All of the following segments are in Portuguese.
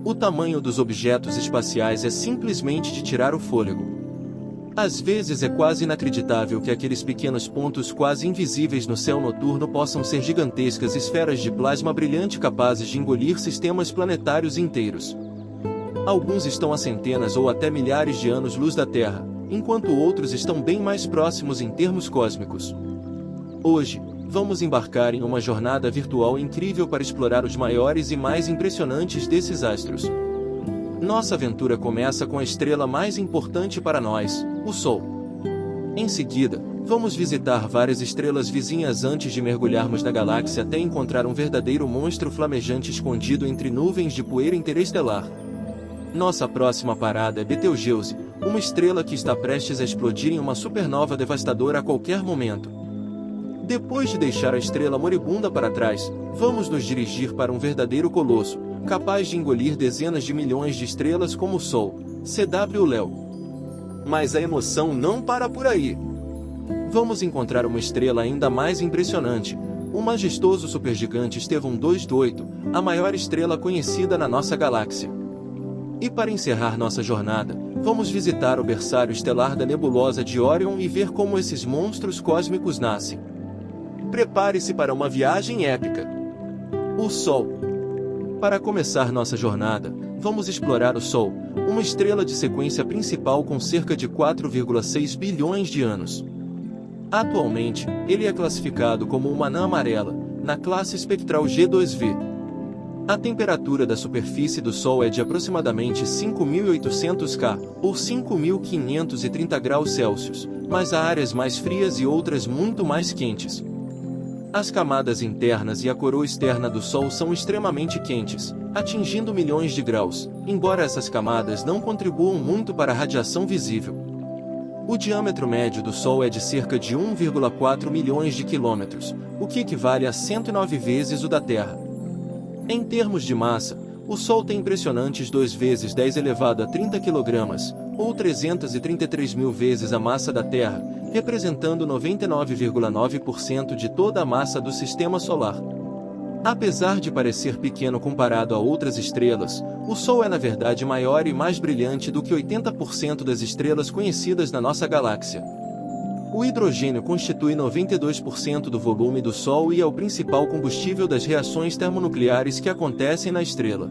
O tamanho dos objetos espaciais é simplesmente de tirar o fôlego. Às vezes é quase inacreditável que aqueles pequenos pontos quase invisíveis no céu noturno possam ser gigantescas esferas de plasma brilhante capazes de engolir sistemas planetários inteiros. Alguns estão a centenas ou até milhares de anos-luz da Terra, enquanto outros estão bem mais próximos em termos cósmicos. Hoje, vamos embarcar em uma jornada virtual incrível para explorar os maiores e mais impressionantes desses astros. Nossa aventura começa com a estrela mais importante para nós, o Sol. Em seguida, vamos visitar várias estrelas vizinhas antes de mergulharmos na galáxia até encontrar um verdadeiro monstro flamejante escondido entre nuvens de poeira interestelar. Nossa próxima parada é Betelgeuse, uma estrela que está prestes a explodir em uma supernova devastadora a qualquer momento. Depois de deixar a estrela moribunda para trás, vamos nos dirigir para um verdadeiro colosso, capaz de engolir dezenas de milhões de estrelas como o Sol, CW-Leo. Mas a emoção não para por aí. Vamos encontrar uma estrela ainda mais impressionante, o majestoso supergigante Estevão 228, a maior estrela conhecida na nossa galáxia. E para encerrar nossa jornada, vamos visitar o berçário estelar da nebulosa de Órion e ver como esses monstros cósmicos nascem. Prepare-se para uma viagem épica. O Sol. Para começar nossa jornada, vamos explorar o Sol, uma estrela de sequência principal com cerca de 4,6 bilhões de anos. Atualmente, ele é classificado como uma anã amarela, na classe espectral G2V. A temperatura da superfície do Sol é de aproximadamente 5.800 K, ou 5.530 graus Celsius, mas há áreas mais frias e outras muito mais quentes. As camadas internas e a coroa externa do Sol são extremamente quentes, atingindo milhões de graus, embora essas camadas não contribuam muito para a radiação visível. O diâmetro médio do Sol é de cerca de 1,4 milhões de quilômetros, o que equivale a 109 vezes o da Terra. Em termos de massa, o Sol tem impressionantes 2 vezes 10 elevado a 30 kg, ou 333 mil vezes a massa da Terra, representando 99,9% de toda a massa do Sistema Solar. Apesar de parecer pequeno comparado a outras estrelas, o Sol é na verdade maior e mais brilhante do que 80% das estrelas conhecidas na nossa galáxia. O hidrogênio constitui 92% do volume do Sol e é o principal combustível das reações termonucleares que acontecem na estrela.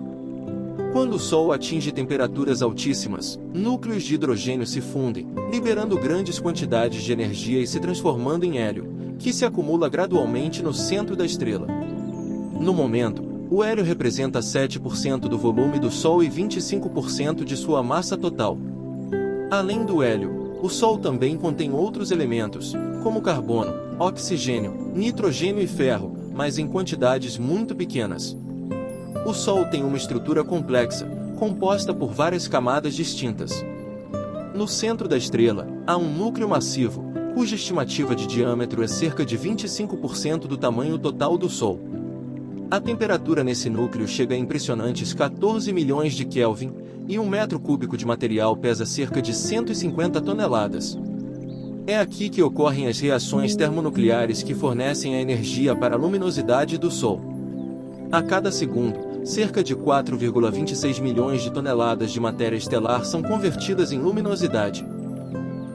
Quando o Sol atinge temperaturas altíssimas, núcleos de hidrogênio se fundem, liberando grandes quantidades de energia e se transformando em hélio, que se acumula gradualmente no centro da estrela. No momento, o hélio representa 7% do volume do Sol e 25% de sua massa total. Além do hélio, o Sol também contém outros elementos, como carbono, oxigênio, nitrogênio e ferro, mas em quantidades muito pequenas. O Sol tem uma estrutura complexa, composta por várias camadas distintas. No centro da estrela, há um núcleo massivo, cuja estimativa de diâmetro é cerca de 25% do tamanho total do Sol. A temperatura nesse núcleo chega a impressionantes 14 milhões de Kelvin, e 1 metro cúbico de material pesa cerca de 150 toneladas. É aqui que ocorrem as reações termonucleares que fornecem a energia para a luminosidade do Sol. A cada segundo, cerca de 4,26 milhões de toneladas de matéria estelar são convertidas em luminosidade.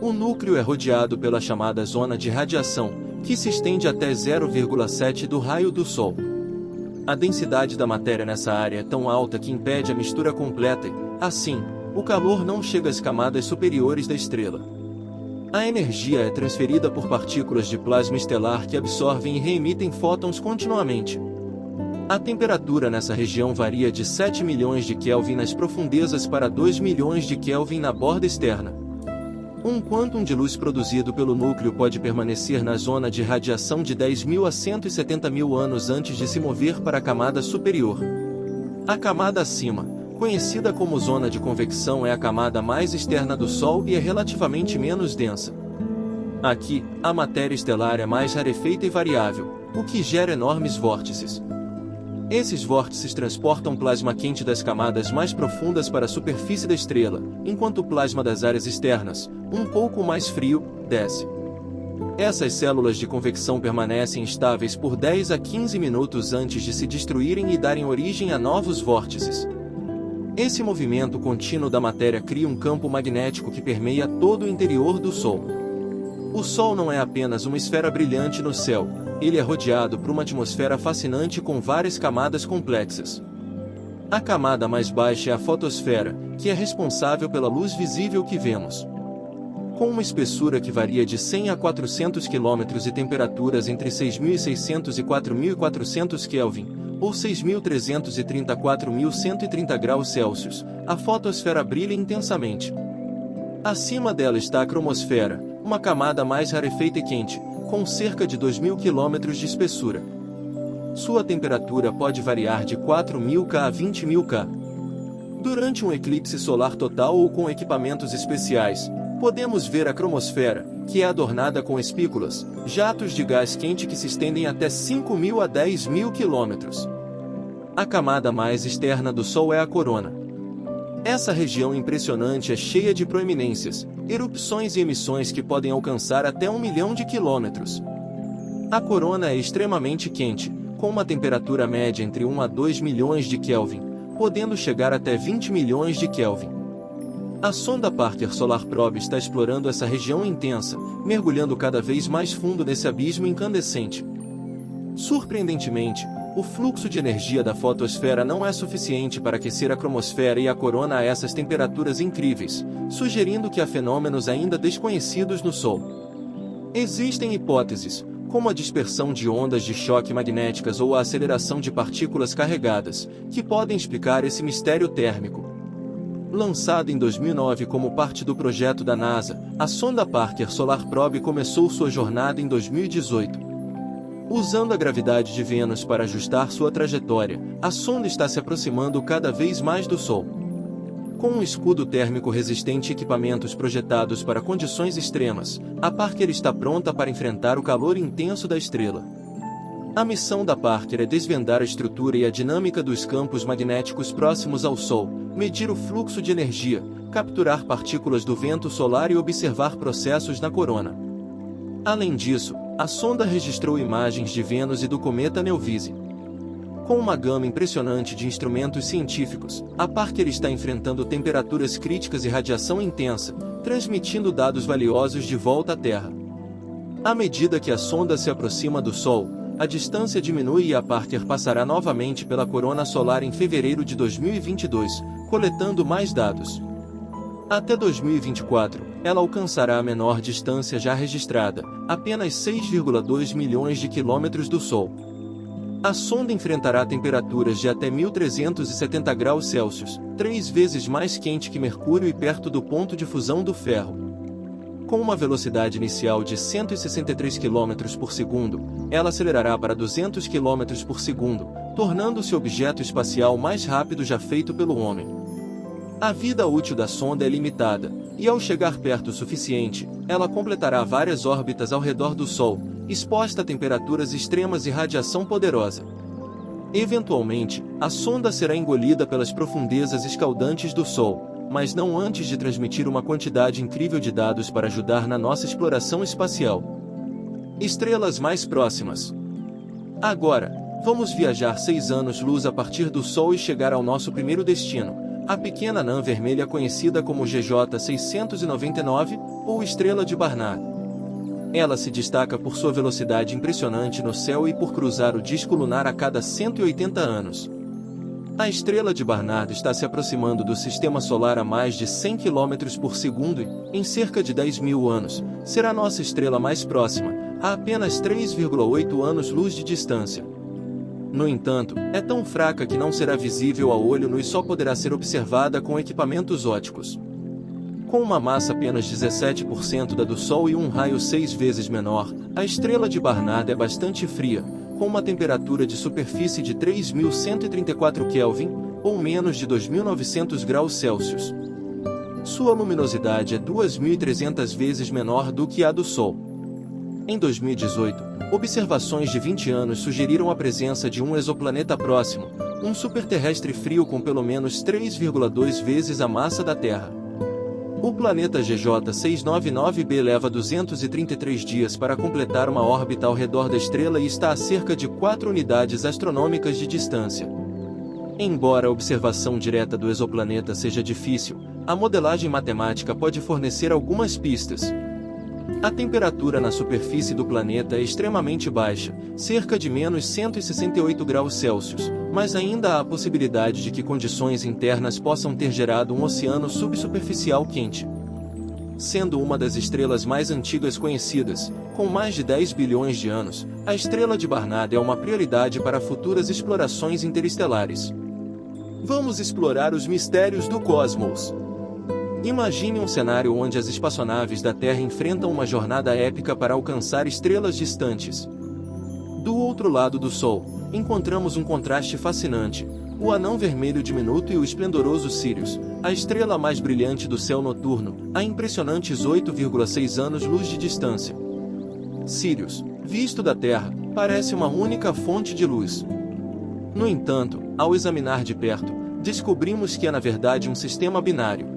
O núcleo é rodeado pela chamada zona de radiação, que se estende até 0,7 do raio do Sol. A densidade da matéria nessa área é tão alta que impede a mistura completa e, assim, o calor não chega às camadas superiores da estrela. A energia é transferida por partículas de plasma estelar que absorvem e reemitem fótons continuamente. A temperatura nessa região varia de 7 milhões de Kelvin nas profundezas para 2 milhões de Kelvin na borda externa. Um quantum de luz produzido pelo núcleo pode permanecer na zona de radiação de 10.000 a 170.000 anos antes de se mover para a camada superior. A camada acima, conhecida como zona de convecção, é a camada mais externa do Sol e é relativamente menos densa. Aqui, a matéria estelar é mais rarefeita e variável, o que gera enormes vórtices. Esses vórtices transportam plasma quente das camadas mais profundas para a superfície da estrela, enquanto o plasma das áreas externas, um pouco mais frio, desce. Essas células de convecção permanecem estáveis por 10 a 15 minutos antes de se destruírem e darem origem a novos vórtices. Esse movimento contínuo da matéria cria um campo magnético que permeia todo o interior do Sol. O Sol não é apenas uma esfera brilhante no céu, ele é rodeado por uma atmosfera fascinante com várias camadas complexas. A camada mais baixa é a fotosfera, que é responsável pela luz visível que vemos. Com uma espessura que varia de 100 a 400 km e temperaturas entre 6.600 e 4.400 Kelvin, ou 6.330 a 4.130 graus Celsius, a fotosfera brilha intensamente. Acima dela está a cromosfera, uma camada mais rarefeita e quente, com cerca de 2.000 km de espessura. Sua temperatura pode variar de 4.000 K a 20.000 K. Durante um eclipse solar total ou com equipamentos especiais, podemos ver a cromosfera, que é adornada com espículas, jatos de gás quente que se estendem até 5.000 a 10.000 km. A camada mais externa do Sol é a corona. Essa região impressionante é cheia de proeminências, erupções e emissões que podem alcançar até 1 milhão de quilômetros. A corona é extremamente quente, com uma temperatura média entre 1 a 2 milhões de Kelvin, podendo chegar até 20 milhões de Kelvin. A sonda Parker Solar Probe está explorando essa região intensa, mergulhando cada vez mais fundo nesse abismo incandescente. Surpreendentemente, o fluxo de energia da fotosfera não é suficiente para aquecer a cromosfera e a corona a essas temperaturas incríveis, sugerindo que há fenômenos ainda desconhecidos no Sol. Existem hipóteses, como a dispersão de ondas de choque magnéticas ou a aceleração de partículas carregadas, que podem explicar esse mistério térmico. Lançada em 2009 como parte do projeto da NASA, a sonda Parker Solar Probe começou sua jornada em 2018. Usando a gravidade de Vênus para ajustar sua trajetória, a sonda está se aproximando cada vez mais do Sol. Com um escudo térmico resistente e equipamentos projetados para condições extremas, a Parker está pronta para enfrentar o calor intenso da estrela. A missão da Parker é desvendar a estrutura e a dinâmica dos campos magnéticos próximos ao Sol, medir o fluxo de energia, capturar partículas do vento solar e observar processos na corona. Além disso, a sonda registrou imagens de Vênus e do cometa Neowise. Com uma gama impressionante de instrumentos científicos, a Parker está enfrentando temperaturas críticas e radiação intensa, transmitindo dados valiosos de volta à Terra. À medida que a sonda se aproxima do Sol, a distância diminui e a Parker passará novamente pela corona solar em fevereiro de 2022, coletando mais dados. Até 2024, ela alcançará a menor distância já registrada, apenas 6,2 milhões de quilômetros do Sol. A sonda enfrentará temperaturas de até 1.370 graus Celsius, 3 vezes mais quente que Mercúrio e perto do ponto de fusão do ferro. Com uma velocidade inicial de 163 km por segundo, ela acelerará para 200 km por segundo, tornando-se o objeto espacial mais rápido já feito pelo homem. A vida útil da sonda é limitada, e ao chegar perto o suficiente, ela completará várias órbitas ao redor do Sol, exposta a temperaturas extremas e radiação poderosa. Eventualmente, a sonda será engolida pelas profundezas escaldantes do Sol, mas não antes de transmitir uma quantidade incrível de dados para ajudar na nossa exploração espacial. Estrelas mais próximas. Agora, vamos viajar 6 anos-luz a partir do Sol e chegar ao nosso primeiro destino, a pequena anã vermelha conhecida como GJ 699, ou Estrela de Barnard. Ela se destaca por sua velocidade impressionante no céu e por cruzar o disco lunar a cada 180 anos. A Estrela de Barnard está se aproximando do Sistema Solar a mais de 100 km por segundo e, em cerca de 10.000 anos, será nossa estrela mais próxima, a apenas 3,8 anos-luz de distância. No entanto, é tão fraca que não será visível a olho nu e só poderá ser observada com equipamentos ópticos. Com uma massa apenas 17% da do Sol e um raio 6 vezes menor, a Estrela de Barnard é bastante fria, com uma temperatura de superfície de 3.134 Kelvin, ou menos de 2.900 graus Celsius. Sua luminosidade é 2.300 vezes menor do que a do Sol. Em 2018, observações de 20 anos sugeriram a presença de um exoplaneta próximo, um superterrestre frio com pelo menos 3,2 vezes a massa da Terra. O planeta GJ 699b leva 233 dias para completar uma órbita ao redor da estrela e está a cerca de 4 unidades astronômicas de distância. Embora a observação direta do exoplaneta seja difícil, a modelagem matemática pode fornecer algumas pistas. A temperatura na superfície do planeta é extremamente baixa, cerca de menos 168 graus Celsius, mas ainda há a possibilidade de que condições internas possam ter gerado um oceano subsuperficial quente. Sendo uma das estrelas mais antigas conhecidas, com mais de 10 bilhões de anos, a estrela de Barnard é uma prioridade para futuras explorações interestelares. Vamos explorar os mistérios do cosmos. Imagine um cenário onde as espaçonaves da Terra enfrentam uma jornada épica para alcançar estrelas distantes. Do outro lado do Sol, encontramos um contraste fascinante: o anão vermelho diminuto e o esplendoroso Sirius, a estrela mais brilhante do céu noturno, a impressionantes 8,6 anos-luz de distância. Sirius, visto da Terra, parece uma única fonte de luz. No entanto, ao examinar de perto, descobrimos que é na verdade um sistema binário.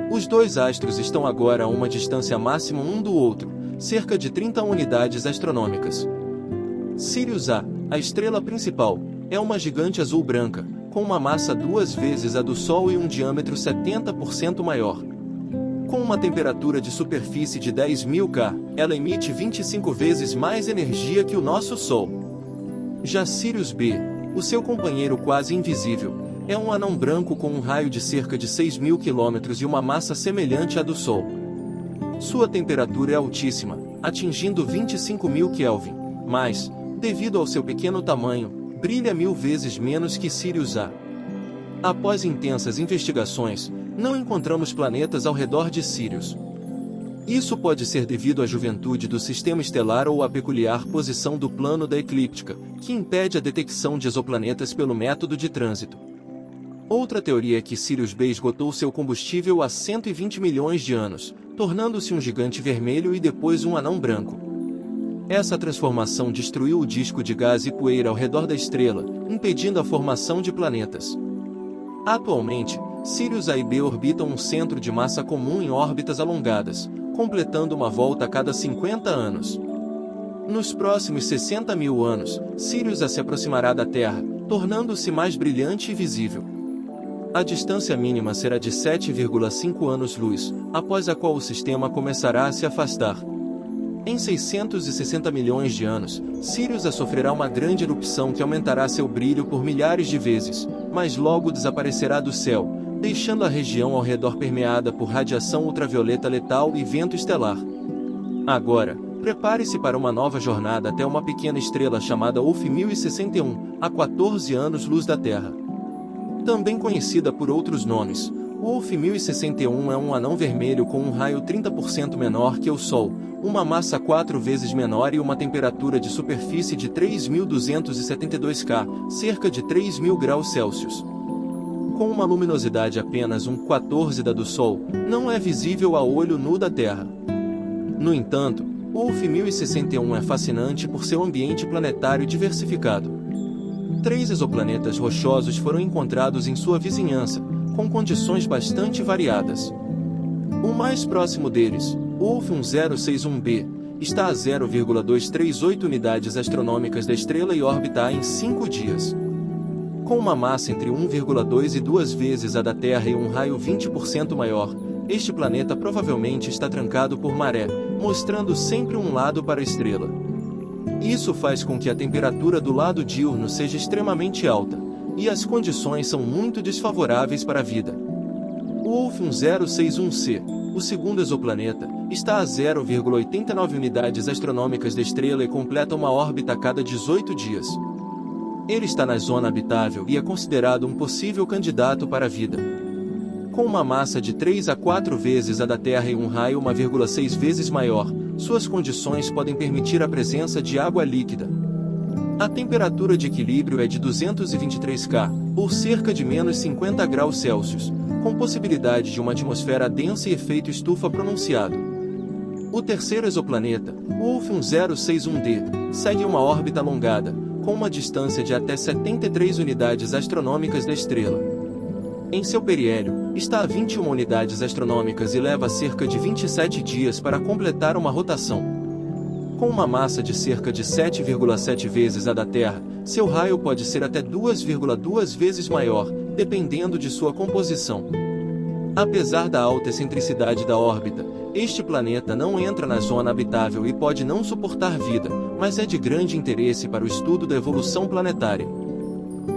Os dois astros estão agora a uma distância máxima um do outro, cerca de 30 unidades astronômicas. Sirius A, a estrela principal, é uma gigante azul-branca, com uma massa 2 vezes a do Sol e um diâmetro 70% maior. Com uma temperatura de superfície de 10.000 K, ela emite 25 vezes mais energia que o nosso Sol. Já Sirius B, o seu companheiro quase invisível, é um anão branco com um raio de cerca de 6.000 km e uma massa semelhante à do Sol. Sua temperatura é altíssima, atingindo 25.000 Kelvin, mas, devido ao seu pequeno tamanho, brilha 1000 vezes menos que Sirius A. Após intensas investigações, não encontramos planetas ao redor de Sirius. Isso pode ser devido à juventude do sistema estelar ou à peculiar posição do plano da eclíptica, que impede a detecção de exoplanetas pelo método de trânsito. Outra teoria é que Sirius B esgotou seu combustível há 120 milhões de anos, tornando-se um gigante vermelho e depois um anão branco. Essa transformação destruiu o disco de gás e poeira ao redor da estrela, impedindo a formação de planetas. Atualmente, Sirius A e B orbitam um centro de massa comum em órbitas alongadas, completando uma volta a cada 50 anos. Nos próximos 60 mil anos, Sirius A se aproximará da Terra, tornando-se mais brilhante e visível. A distância mínima será de 7,5 anos-luz, após a qual o sistema começará a se afastar. Em 660 milhões de anos, Sirius A sofrerá uma grande erupção que aumentará seu brilho por milhares de vezes, mas logo desaparecerá do céu, deixando a região ao redor permeada por radiação ultravioleta letal e vento estelar. Agora, prepare-se para uma nova jornada até uma pequena estrela chamada Wolf 1061, a 14 anos-luz da Terra. Também conhecida por outros nomes, Wolf 1061 é um anão vermelho com um raio 30% menor que o Sol, uma massa 4 vezes menor e uma temperatura de superfície de 3.272 K, cerca de 3.000 graus Celsius. Com uma luminosidade apenas 1/14 da do Sol, não é visível a olho nu da Terra. No entanto, Wolf 1061 é fascinante por seu ambiente planetário diversificado. 3 exoplanetas rochosos foram encontrados em sua vizinhança, com condições bastante variadas. O mais próximo deles, Wolf 1061b, está a 0,238 unidades astronômicas da estrela e orbita A em 5 dias. Com uma massa entre 1,2 e 2 vezes a da Terra e um raio 20% maior, este planeta provavelmente está trancado por maré, mostrando sempre um lado para a estrela. Isso faz com que a temperatura do lado diurno seja extremamente alta, e as condições são muito desfavoráveis para a vida. O Wolf 1061c, o segundo exoplaneta, está a 0,89 unidades astronômicas da estrela e completa uma órbita a cada 18 dias. Ele está na zona habitável e é considerado um possível candidato para a vida. Com uma massa de 3 a 4 vezes a da Terra e um raio 1,6 vezes maior, suas condições podem permitir a presença de água líquida. A temperatura de equilíbrio é de 223 K, ou cerca de menos 50 graus Celsius, com possibilidade de uma atmosfera densa e efeito estufa pronunciado. O terceiro exoplaneta, o Wolf 1061d, segue uma órbita alongada, com uma distância de até 73 unidades astronômicas da estrela. Em seu periélio, está a 21 unidades astronômicas e leva cerca de 27 dias para completar uma rotação. Com uma massa de cerca de 7,7 vezes a da Terra, Seu raio pode ser até 2,2 vezes maior, dependendo de sua composição. Apesar da alta excentricidade da órbita, este planeta não entra na zona habitável e pode não suportar vida, mas é de grande interesse para o estudo da evolução planetária.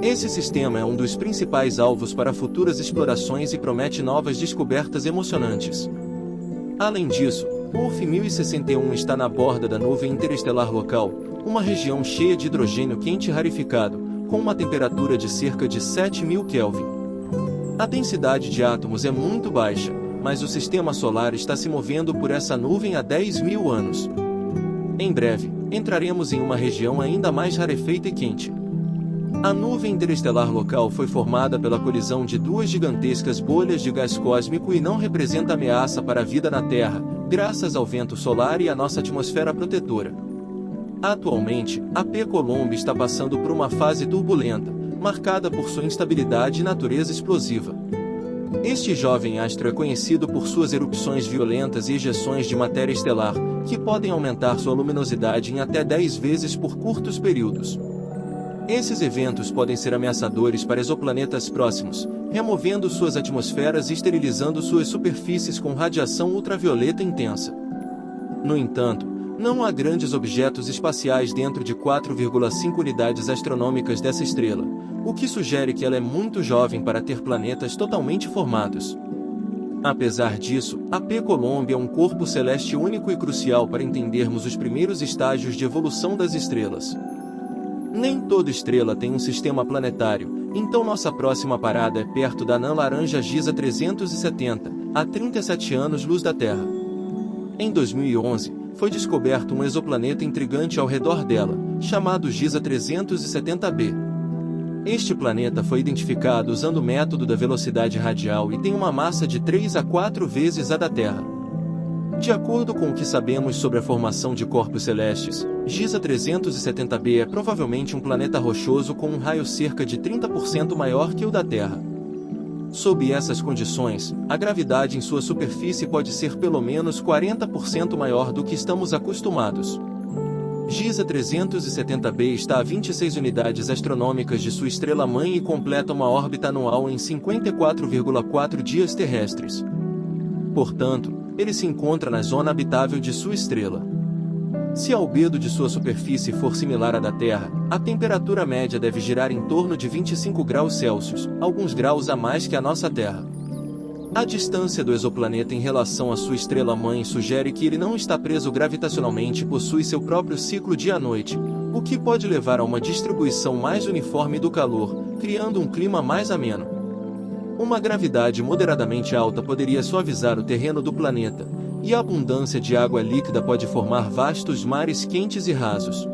Esse sistema é um dos principais alvos para futuras explorações e promete novas descobertas emocionantes. Além disso, Wolf 1061 está na borda da nuvem interestelar local, uma região cheia de hidrogênio quente rarificado, com uma temperatura de cerca de 7000 Kelvin. A densidade de átomos é muito baixa, mas o sistema solar está se movendo por essa nuvem há 10.000 anos. Em breve, entraremos em uma região ainda mais rarefeita e quente. A nuvem interestelar local foi formada pela colisão de duas gigantescas bolhas de gás cósmico e não representa ameaça para a vida na Terra, graças ao vento solar e à nossa atmosfera protetora. Atualmente, a P Colomb está passando por uma fase turbulenta, marcada por sua instabilidade e natureza explosiva. Este jovem astro é conhecido por suas erupções violentas e ejeções de matéria estelar, que podem aumentar sua luminosidade em até 10 vezes por curtos períodos. Esses eventos podem ser ameaçadores para exoplanetas próximos, removendo suas atmosferas e esterilizando suas superfícies com radiação ultravioleta intensa. No entanto, não há grandes objetos espaciais dentro de 4,5 unidades astronômicas dessa estrela, o que sugere que ela é muito jovem para ter planetas totalmente formados. Apesar disso, a P Colomb é um corpo celeste único e crucial para entendermos os primeiros estágios de evolução das estrelas. Nem toda estrela tem um sistema planetário, então nossa próxima parada é perto da anã laranja Giza 370, a 37 anos-luz da Terra. Em 2011, foi descoberto um exoplaneta intrigante ao redor dela, chamado Giza 370b. Este planeta foi identificado usando o método da velocidade radial e tem uma massa de 3 a 4 vezes a da Terra. De acordo com o que sabemos sobre a formação de corpos celestes, Giza 370b é provavelmente um planeta rochoso com um raio cerca de 30% maior que o da Terra. Sob essas condições, a gravidade em sua superfície pode ser pelo menos 40% maior do que estamos acostumados. Giza 370b está a 26 unidades astronômicas de sua estrela-mãe e completa uma órbita anual em 54,4 dias terrestres. Portanto, ele se encontra na zona habitável de sua estrela. Se a albedo de sua superfície for similar à da Terra, a temperatura média deve girar em torno de 25 graus Celsius, alguns graus a mais que a nossa Terra. A distância do exoplaneta em relação à sua estrela-mãe sugere que ele não está preso gravitacionalmente e possui seu próprio ciclo dia-noite, o que pode levar a uma distribuição mais uniforme do calor, criando um clima mais ameno. Uma gravidade moderadamente alta poderia suavizar o terreno do planeta, e a abundância de água líquida pode formar vastos mares quentes e rasos.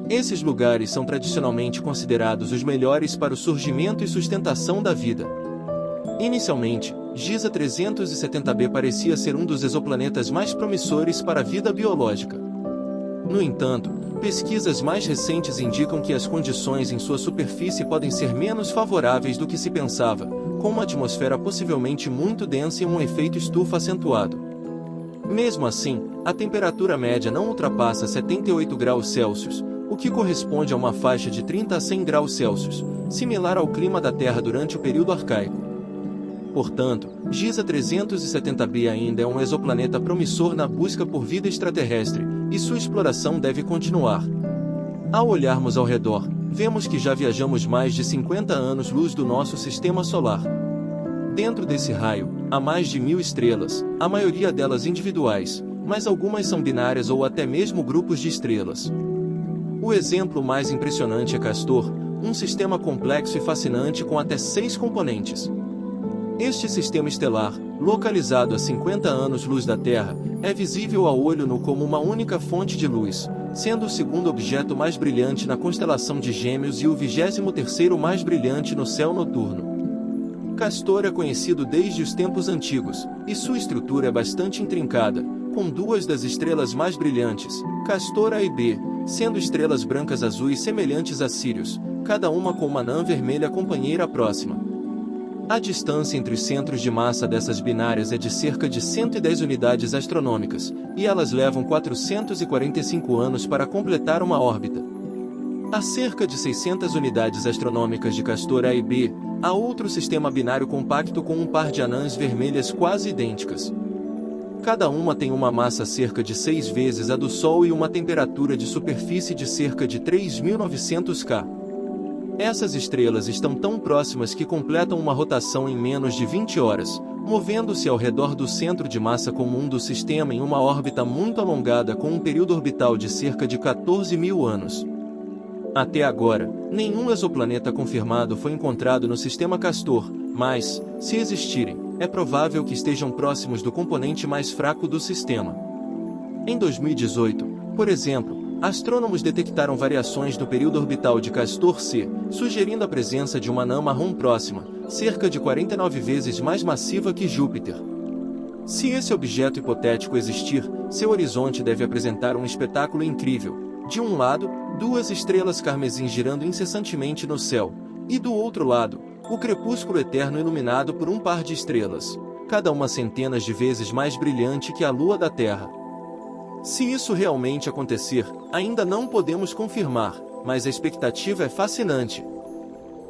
Esses lugares são tradicionalmente considerados os melhores para o surgimento e sustentação da vida. Inicialmente, Giza 370b parecia ser um dos exoplanetas mais promissores para a vida biológica. No entanto, pesquisas mais recentes indicam que as condições em sua superfície podem ser menos favoráveis do que se pensava, com uma atmosfera possivelmente muito densa e um efeito estufa acentuado. Mesmo assim, a temperatura média não ultrapassa 78 graus Celsius, o que corresponde a uma faixa de 30 a 100 graus Celsius, similar ao clima da Terra durante o período arcaico. Portanto, Giza 370b ainda é um exoplaneta promissor na busca por vida extraterrestre, e sua exploração deve continuar. Ao olharmos ao redor, vemos que já viajamos mais de 50 anos-luz do nosso sistema solar. Dentro desse raio, há mais de 1000 estrelas, a maioria delas individuais, mas algumas são binárias ou até mesmo grupos de estrelas. O exemplo mais impressionante é Castor, um sistema complexo e fascinante com até 6 componentes. Este sistema estelar, localizado a 50 anos-luz da Terra, é visível ao olho nu como uma única fonte de luz, sendo o segundo objeto mais brilhante na constelação de Gêmeos e o 23º mais brilhante no céu noturno. Castor é conhecido desde os tempos antigos, e sua estrutura é bastante intrincada, com duas das estrelas mais brilhantes, Castor A e B, sendo estrelas brancas azuis semelhantes a Sírius, cada uma com uma anã vermelha companheira próxima. A distância entre os centros de massa dessas binárias é de cerca de 110 unidades astronômicas, e elas levam 445 anos para completar uma órbita. A cerca de 600 unidades astronômicas de Castor A e B, há outro sistema binário compacto com um par de anãs vermelhas quase idênticas. Cada uma tem uma massa cerca de 6 vezes a do Sol e uma temperatura de superfície de cerca de 3.900 K. Essas estrelas estão tão próximas que completam uma rotação em menos de 20 horas, movendo-se ao redor do centro de massa comum do sistema em uma órbita muito alongada com um período orbital de cerca de 14.000 anos. Até agora, nenhum exoplaneta confirmado foi encontrado no sistema Castor, mas, se existirem, é provável que estejam próximos do componente mais fraco do sistema. Em 2018, por exemplo, astrônomos detectaram variações no período orbital de Castor C, sugerindo a presença de uma anã marrom próxima, cerca de 49 vezes mais massiva que Júpiter. Se esse objeto hipotético existir, seu horizonte deve apresentar um espetáculo incrível. De um lado, duas estrelas carmesim girando incessantemente no céu, e do outro lado, o crepúsculo eterno iluminado por um par de estrelas, cada uma centenas de vezes mais brilhante que a lua da Terra. Se isso realmente acontecer, ainda não podemos confirmar, mas a expectativa é fascinante.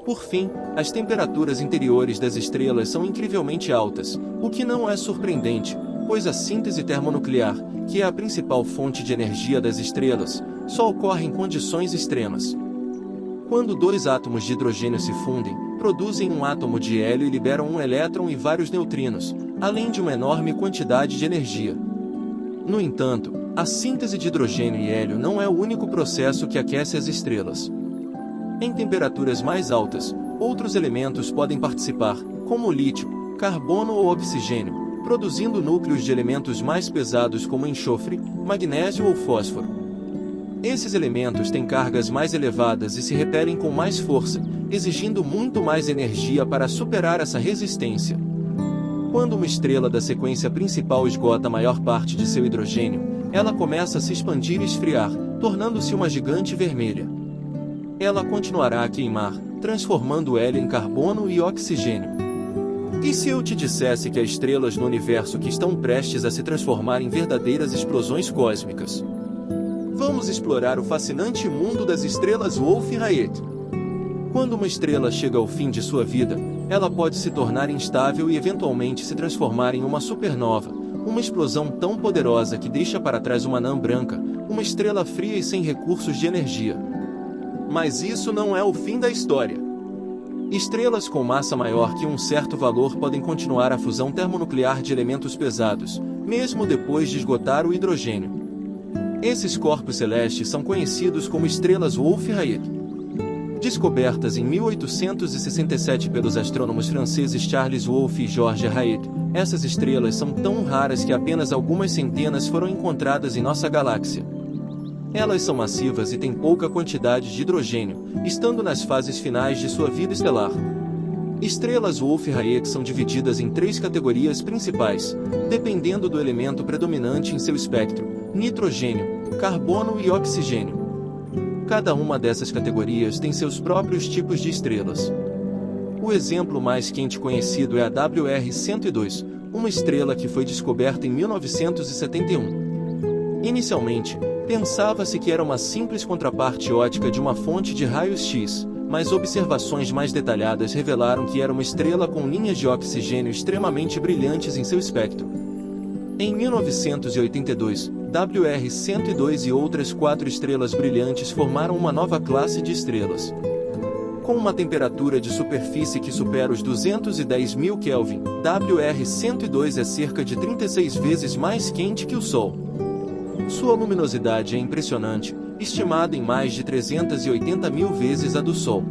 Por fim, as temperaturas interiores das estrelas são incrivelmente altas, o que não é surpreendente, pois a síntese termonuclear, que é a principal fonte de energia das estrelas, só ocorre em condições extremas. Quando dois átomos de hidrogênio se fundem, produzem um átomo de hélio e liberam um elétron e vários neutrinos, além de uma enorme quantidade de energia. No entanto, a síntese de hidrogênio e hélio não é o único processo que aquece as estrelas. Em temperaturas mais altas, outros elementos podem participar, como o lítio, carbono ou oxigênio, produzindo núcleos de elementos mais pesados como enxofre, magnésio ou fósforo. Esses elementos têm cargas mais elevadas e se repelem com mais força, exigindo muito mais energia para superar essa resistência. Quando uma estrela da sequência principal esgota a maior parte de seu hidrogênio, ela começa a se expandir e esfriar, tornando-se uma gigante vermelha. Ela continuará a queimar, transformando hélio em carbono e oxigênio. E se eu te dissesse que há estrelas no universo que estão prestes a se transformar em verdadeiras explosões cósmicas? Vamos explorar o fascinante mundo das estrelas Wolf-Rayet. Quando uma estrela chega ao fim de sua vida, ela pode se tornar instável e eventualmente se transformar em uma supernova, uma explosão tão poderosa que deixa para trás uma anã branca, uma estrela fria e sem recursos de energia. Mas isso não é o fim da história. Estrelas com massa maior que um certo valor podem continuar a fusão termonuclear de elementos pesados, mesmo depois de esgotar o hidrogênio. Esses corpos celestes são conhecidos como estrelas Wolf-Rayet. Descobertas em 1867 pelos astrônomos franceses Charles Wolf e Georges Rayet, essas estrelas são tão raras que apenas algumas centenas foram encontradas em nossa galáxia. Elas são massivas e têm pouca quantidade de hidrogênio, estando nas fases finais de sua vida estelar. Estrelas Wolf-Rayet são divididas em 3 categorias principais, dependendo do elemento predominante em seu espectro: nitrogênio, carbono e oxigênio. Cada uma dessas categorias tem seus próprios tipos de estrelas. O exemplo mais quente conhecido é a WR-102, uma estrela que foi descoberta em 1971. Inicialmente, pensava-se que era uma simples contraparte ótica de uma fonte de raios X, mas observações mais detalhadas revelaram que era uma estrela com linhas de oxigênio extremamente brilhantes em seu espectro. Em 1982, WR-102 e outras 4 estrelas brilhantes formaram uma nova classe de estrelas. Com uma temperatura de superfície que supera os 210.000 Kelvin, WR-102 é cerca de 36 vezes mais quente que o Sol. Sua luminosidade é impressionante, estimada em mais de 380.000 vezes a do Sol.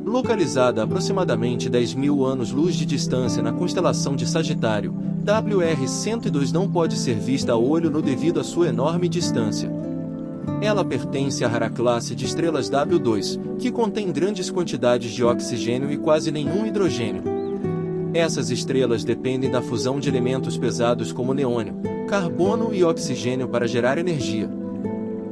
Localizada a aproximadamente 10.000 anos-luz de distância na constelação de Sagitário, WR-102 não pode ser vista a olho nu devido à sua enorme distância. Ela pertence à rara classe de estrelas W2, que contém grandes quantidades de oxigênio e quase nenhum hidrogênio. Essas estrelas dependem da fusão de elementos pesados como neônio, carbono e oxigênio para gerar energia.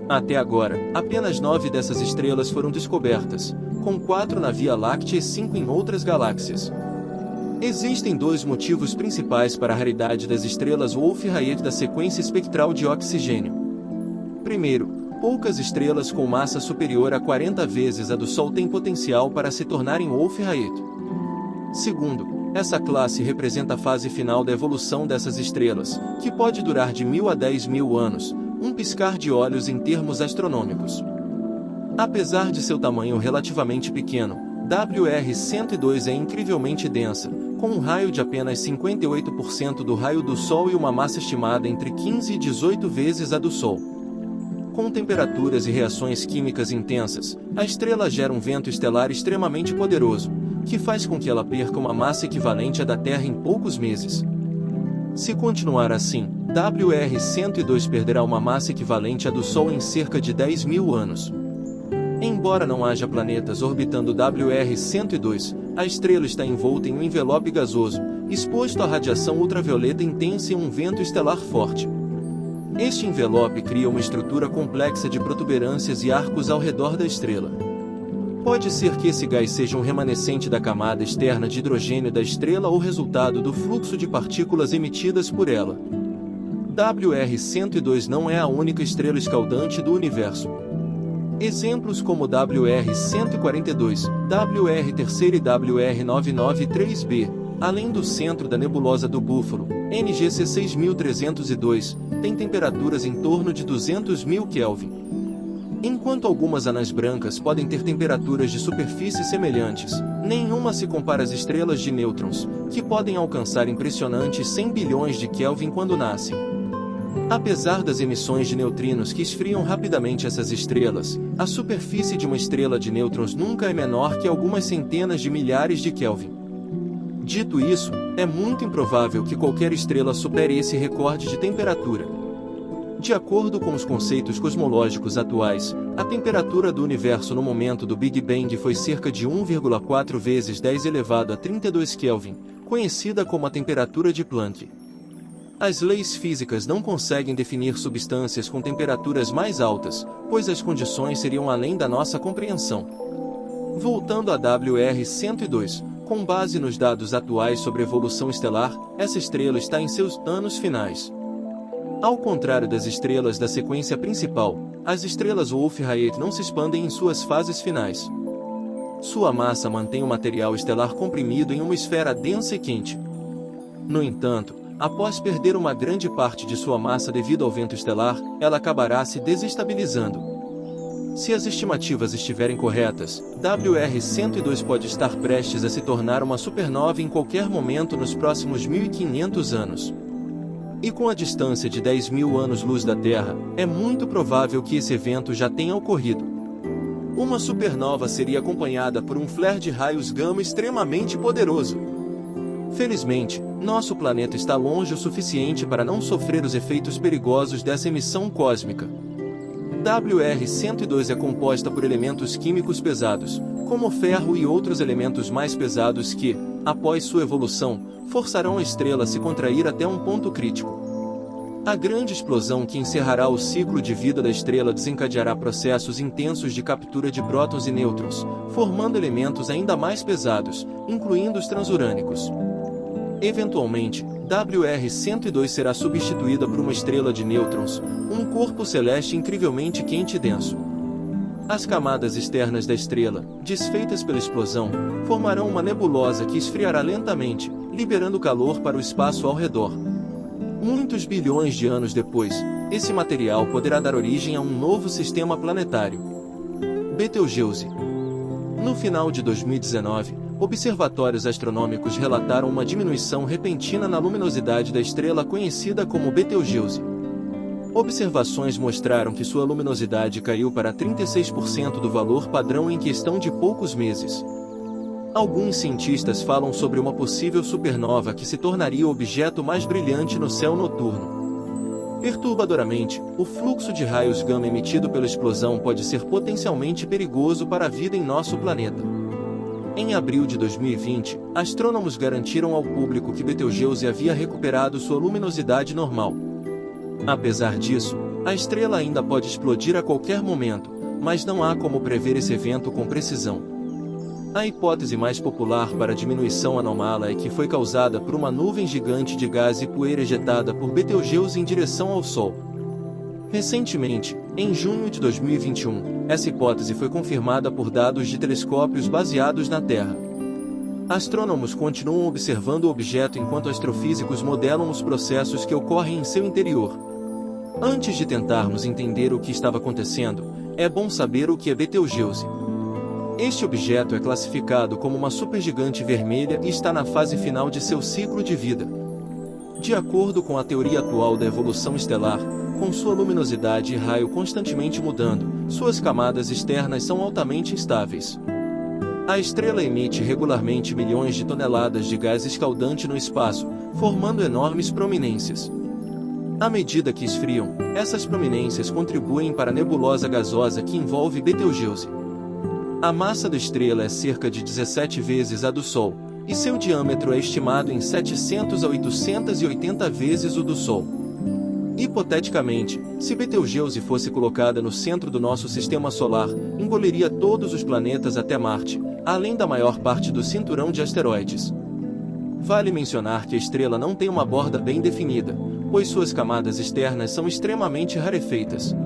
Até agora, apenas 9 dessas estrelas foram descobertas, com 4 na Via Láctea e 5 em outras galáxias. Existem 2 motivos principais para a raridade das estrelas Wolf-Rayet da sequência espectral de oxigênio. Primeiro, poucas estrelas com massa superior a 40 vezes a do Sol têm potencial para se tornarem Wolf-Rayet. Segundo, essa classe representa a fase final da evolução dessas estrelas, que pode durar de 1000 a 10.000 anos, um piscar de olhos em termos astronômicos. Apesar de seu tamanho relativamente pequeno, WR-102 é incrivelmente densa, com um raio de apenas 58% do raio do Sol e uma massa estimada entre 15 e 18 vezes a do Sol. Com temperaturas e reações químicas intensas, a estrela gera um vento estelar extremamente poderoso, que faz com que ela perca uma massa equivalente à da Terra em poucos meses. Se continuar assim, WR-102 perderá uma massa equivalente à do Sol em cerca de 10.000 anos. Embora não haja planetas orbitando WR-102, a estrela está envolta em um envelope gasoso, exposto à radiação ultravioleta intensa e um vento estelar forte. Este envelope cria uma estrutura complexa de protuberâncias e arcos ao redor da estrela. Pode ser que esse gás seja um remanescente da camada externa de hidrogênio da estrela ou resultado do fluxo de partículas emitidas por ela. WR-102 não é a única estrela escaldante do universo. Exemplos como WR-142, WR-3 e WR-993b, além do centro da nebulosa do Búfalo, NGC 6302, têm temperaturas em torno de 200.000 Kelvin. Enquanto algumas anãs brancas podem ter temperaturas de superfície semelhantes, nenhuma se compara às estrelas de nêutrons, que podem alcançar impressionantes 100 bilhões de Kelvin quando nascem. Apesar das emissões de neutrinos que esfriam rapidamente essas estrelas, a superfície de uma estrela de nêutrons nunca é menor que algumas centenas de milhares de Kelvin. Dito isso, é muito improvável que qualquer estrela supere esse recorde de temperatura. De acordo com os conceitos cosmológicos atuais, a temperatura do universo no momento do Big Bang foi cerca de 1,4 vezes 10 elevado a 32 Kelvin, conhecida como a temperatura de Planck. As leis físicas não conseguem definir substâncias com temperaturas mais altas, pois as condições seriam além da nossa compreensão. Voltando a WR-102, com base nos dados atuais sobre evolução estelar, essa estrela está em seus anos finais. Ao contrário das estrelas da sequência principal, as estrelas Wolf-Rayet não se expandem em suas fases finais. Sua massa mantém o material estelar comprimido em uma esfera densa e quente. No entanto, após perder uma grande parte de sua massa devido ao vento estelar, ela acabará se desestabilizando. Se as estimativas estiverem corretas, WR-102 pode estar prestes a se tornar uma supernova em qualquer momento nos próximos 1.500 anos. E com a distância de 10.000 anos-luz da Terra, é muito provável que esse evento já tenha ocorrido. Uma supernova seria acompanhada por um flare de raios gama extremamente poderoso. Felizmente, nosso planeta está longe o suficiente para não sofrer os efeitos perigosos dessa emissão cósmica. WR-102 é composta por elementos químicos pesados, como ferro e outros elementos mais pesados que, após sua evolução, forçarão a estrela a se contrair até um ponto crítico. A grande explosão que encerrará o ciclo de vida da estrela desencadeará processos intensos de captura de prótons e nêutrons, formando elementos ainda mais pesados, incluindo os transurânicos. Eventualmente, WR-102 será substituída por uma estrela de nêutrons, um corpo celeste incrivelmente quente e denso. As camadas externas da estrela, desfeitas pela explosão, formarão uma nebulosa que esfriará lentamente, liberando calor para o espaço ao redor. Muitos bilhões de anos depois, esse material poderá dar origem a um novo sistema planetário. Betelgeuse. No final de 2019, observatórios astronômicos relataram uma diminuição repentina na luminosidade da estrela conhecida como Betelgeuse. Observações mostraram que sua luminosidade caiu para 36% do valor padrão em questão de poucos meses. Alguns cientistas falam sobre uma possível supernova que se tornaria o objeto mais brilhante no céu noturno. Perturbadoramente, o fluxo de raios gama emitido pela explosão pode ser potencialmente perigoso para a vida em nosso planeta. Em abril de 2020, astrônomos garantiram ao público que Betelgeuse havia recuperado sua luminosidade normal. Apesar disso, a estrela ainda pode explodir a qualquer momento, mas não há como prever esse evento com precisão. A hipótese mais popular para a diminuição anômala é que foi causada por uma nuvem gigante de gás e poeira ejetada por Betelgeuse em direção ao Sol. Recentemente, em junho de 2021, essa hipótese foi confirmada por dados de telescópios baseados na Terra. Astrônomos continuam observando o objeto enquanto astrofísicos modelam os processos que ocorrem em seu interior. Antes de tentarmos entender o que estava acontecendo, é bom saber o que é Betelgeuse. Este objeto é classificado como uma supergigante vermelha e está na fase final de seu ciclo de vida. De acordo com a teoria atual da evolução estelar, com sua luminosidade e raio constantemente mudando, suas camadas externas são altamente instáveis. A estrela emite regularmente milhões de toneladas de gás escaldante no espaço, formando enormes prominências. À medida que esfriam, essas prominências contribuem para a nebulosa gasosa que envolve Betelgeuse. A massa da estrela é cerca de 17 vezes a do Sol, e seu diâmetro é estimado em 700 a 880 vezes o do Sol. Hipoteticamente, se Betelgeuse fosse colocada no centro do nosso sistema solar, engoliria todos os planetas até Marte, além da maior parte do cinturão de asteroides. Vale mencionar que a estrela não tem uma borda bem definida, pois suas camadas externas são extremamente rarefeitas.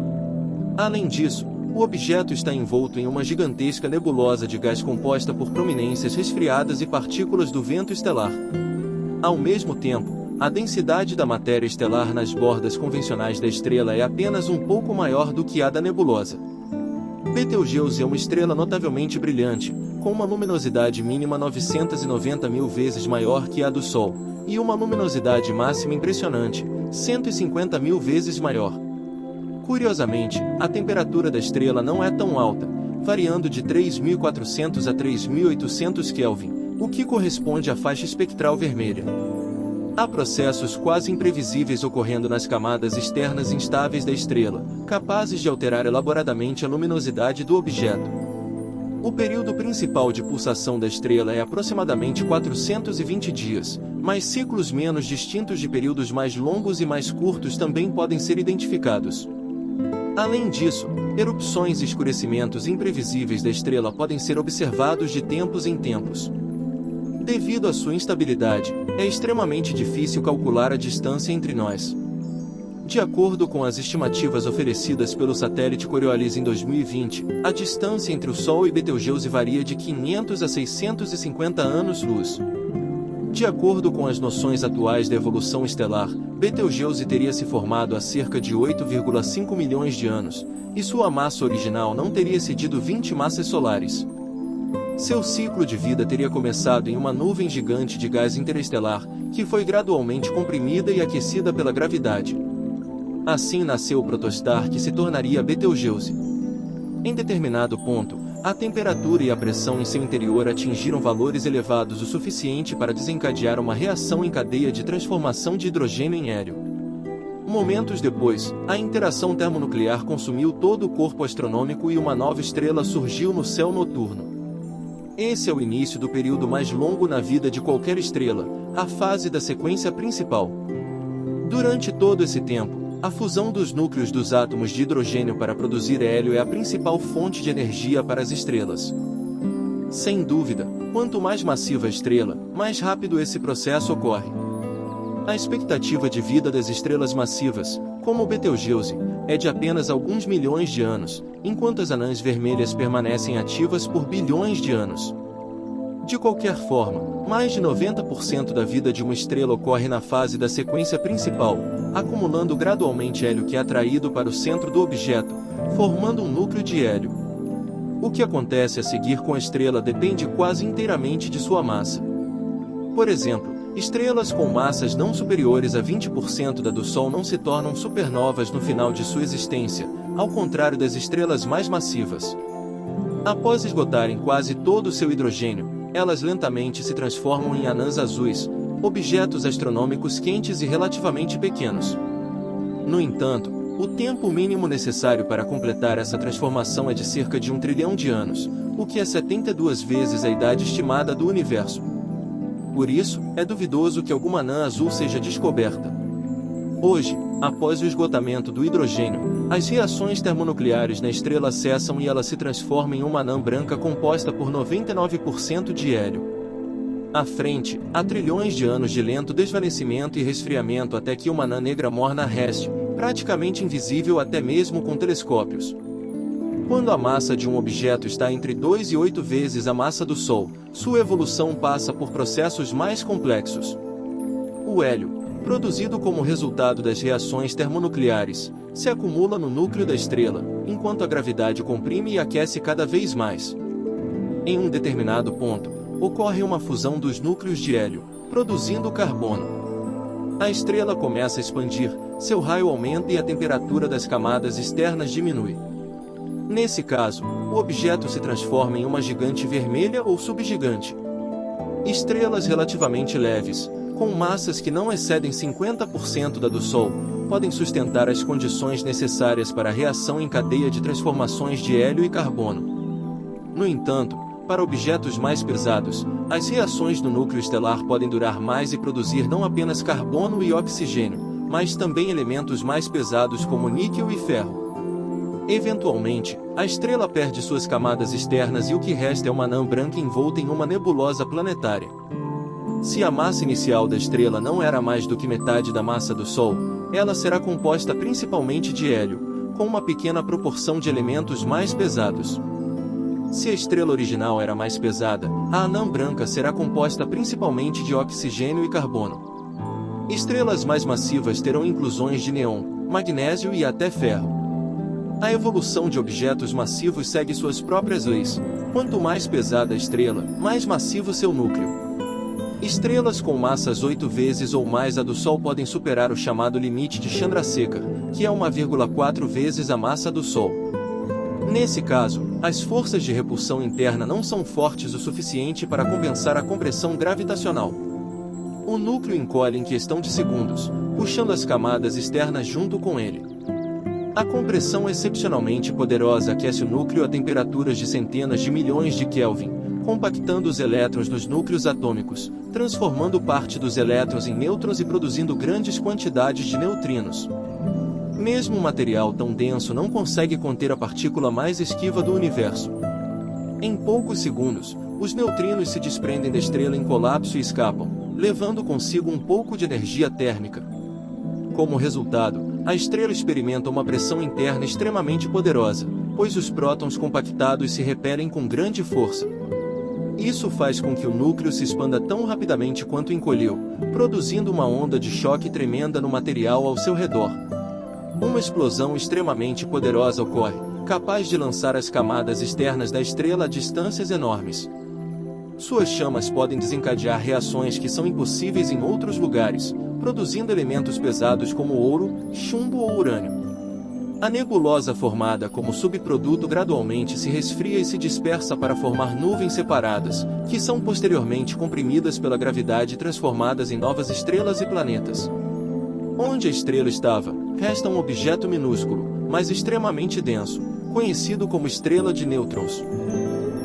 Além disso, o objeto está envolto em uma gigantesca nebulosa de gás composta por prominências resfriadas e partículas do vento estelar. Ao mesmo tempo, a densidade da matéria estelar nas bordas convencionais da estrela é apenas um pouco maior do que a da nebulosa. Betelgeuse é uma estrela notavelmente brilhante, com uma luminosidade mínima 990 mil vezes maior que a do Sol, e uma luminosidade máxima impressionante, 150 mil vezes maior. Curiosamente, a temperatura da estrela não é tão alta, variando de 3.400 a 3.800 Kelvin, o que corresponde à faixa espectral vermelha. Há processos quase imprevisíveis ocorrendo nas camadas externas instáveis da estrela, capazes de alterar elaboradamente a luminosidade do objeto. O período principal de pulsação da estrela é aproximadamente 420 dias, mas ciclos menos distintos de períodos mais longos e mais curtos também podem ser identificados. Além disso, erupções e escurecimentos imprevisíveis da estrela podem ser observados de tempos em tempos. Devido à sua instabilidade, é extremamente difícil calcular a distância entre nós. De acordo com as estimativas oferecidas pelo satélite Coriolis em 2020, a distância entre o Sol e Betelgeuse varia de 500 a 650 anos-luz. De acordo com as noções atuais da evolução estelar, Betelgeuse teria se formado há cerca de 8,5 milhões de anos, e sua massa original não teria excedido 20 massas solares. Seu ciclo de vida teria começado em uma nuvem gigante de gás interestelar, que foi gradualmente comprimida e aquecida pela gravidade. Assim nasceu o protostar que se tornaria Betelgeuse. Em determinado ponto, a temperatura e a pressão em seu interior atingiram valores elevados o suficiente para desencadear uma reação em cadeia de transformação de hidrogênio em hélio. Momentos depois, a interação termonuclear consumiu todo o corpo astronômico e uma nova estrela surgiu no céu noturno. Esse é o início do período mais longo na vida de qualquer estrela, a fase da sequência principal. Durante todo esse tempo, a fusão dos núcleos dos átomos de hidrogênio para produzir hélio é a principal fonte de energia para as estrelas. Sem dúvida, quanto mais massiva a estrela, mais rápido esse processo ocorre. A expectativa de vida das estrelas massivas, como Betelgeuse, é de apenas alguns milhões de anos, enquanto as anãs vermelhas permanecem ativas por bilhões de anos. De qualquer forma, mais de 90% da vida de uma estrela ocorre na fase da sequência principal, acumulando gradualmente hélio que é atraído para o centro do objeto, formando um núcleo de hélio. O que acontece a seguir com a estrela depende quase inteiramente de sua massa. Por exemplo, estrelas com massas não superiores a 20% da do Sol não se tornam supernovas no final de sua existência, ao contrário das estrelas mais massivas. Após esgotarem quase todo o seu hidrogênio, elas lentamente se transformam em anãs azuis, objetos astronômicos quentes e relativamente pequenos. No entanto, o tempo mínimo necessário para completar essa transformação é de cerca de 1 trilhão de anos, o que é 72 vezes a idade estimada do universo. Por isso, é duvidoso que alguma anã azul seja descoberta. Hoje, após o esgotamento do hidrogênio, as reações termonucleares na estrela cessam e ela se transforma em uma anã branca composta por 99% de hélio. À frente, há trilhões de anos de lento desvanecimento e resfriamento até que uma anã negra morna reste, praticamente invisível até mesmo com telescópios. Quando a massa de um objeto está entre 2 e 8 vezes a massa do Sol, sua evolução passa por processos mais complexos. O hélio, produzido como resultado das reações termonucleares, se acumula no núcleo da estrela, enquanto a gravidade comprime e aquece cada vez mais. Em um determinado ponto, ocorre uma fusão dos núcleos de hélio, produzindo carbono. A estrela começa a expandir, seu raio aumenta e a temperatura das camadas externas diminui. Nesse caso, o objeto se transforma em uma gigante vermelha ou subgigante. Estrelas relativamente leves, com massas que não excedem 50% da do Sol, podem sustentar as condições necessárias para a reação em cadeia de transformações de hélio e carbono. No entanto, para objetos mais pesados, as reações do núcleo estelar podem durar mais e produzir não apenas carbono e oxigênio, mas também elementos mais pesados como níquel e ferro. Eventualmente, a estrela perde suas camadas externas e o que resta é uma anã branca envolta em uma nebulosa planetária. Se a massa inicial da estrela não era mais do que metade da massa do Sol, ela será composta principalmente de hélio, com uma pequena proporção de elementos mais pesados. Se a estrela original era mais pesada, a anã branca será composta principalmente de oxigênio e carbono. Estrelas mais massivas terão inclusões de neon, magnésio e até ferro. A evolução de objetos massivos segue suas próprias leis. Quanto mais pesada a estrela, mais massivo seu núcleo. Estrelas com massas 8 vezes ou mais a do Sol podem superar o chamado limite de Chandrasekhar, que é 1,4 vezes a massa do Sol. Nesse caso, as forças de repulsão interna não são fortes o suficiente para compensar a compressão gravitacional. O núcleo encolhe em questão de segundos, puxando as camadas externas junto com ele. A compressão excepcionalmente poderosa aquece o núcleo a temperaturas de centenas de milhões de Kelvin, compactando os elétrons nos núcleos atômicos, transformando parte dos elétrons em nêutrons e produzindo grandes quantidades de neutrinos. Mesmo um material tão denso não consegue conter a partícula mais esquiva do universo. Em poucos segundos, os neutrinos se desprendem da estrela em colapso e escapam, levando consigo um pouco de energia térmica. Como resultado, a estrela experimenta uma pressão interna extremamente poderosa, pois os prótons compactados se repelem com grande força. Isso faz com que o núcleo se expanda tão rapidamente quanto encolheu, produzindo uma onda de choque tremenda no material ao seu redor. Uma explosão extremamente poderosa ocorre, capaz de lançar as camadas externas da estrela a distâncias enormes. Suas chamas podem desencadear reações que são impossíveis em outros lugares, produzindo elementos pesados como ouro, chumbo ou urânio. A nebulosa formada como subproduto gradualmente se resfria e se dispersa para formar nuvens separadas, que são posteriormente comprimidas pela gravidade e transformadas em novas estrelas e planetas. Onde a estrela estava, resta um objeto minúsculo, mas extremamente denso, conhecido como estrela de nêutrons.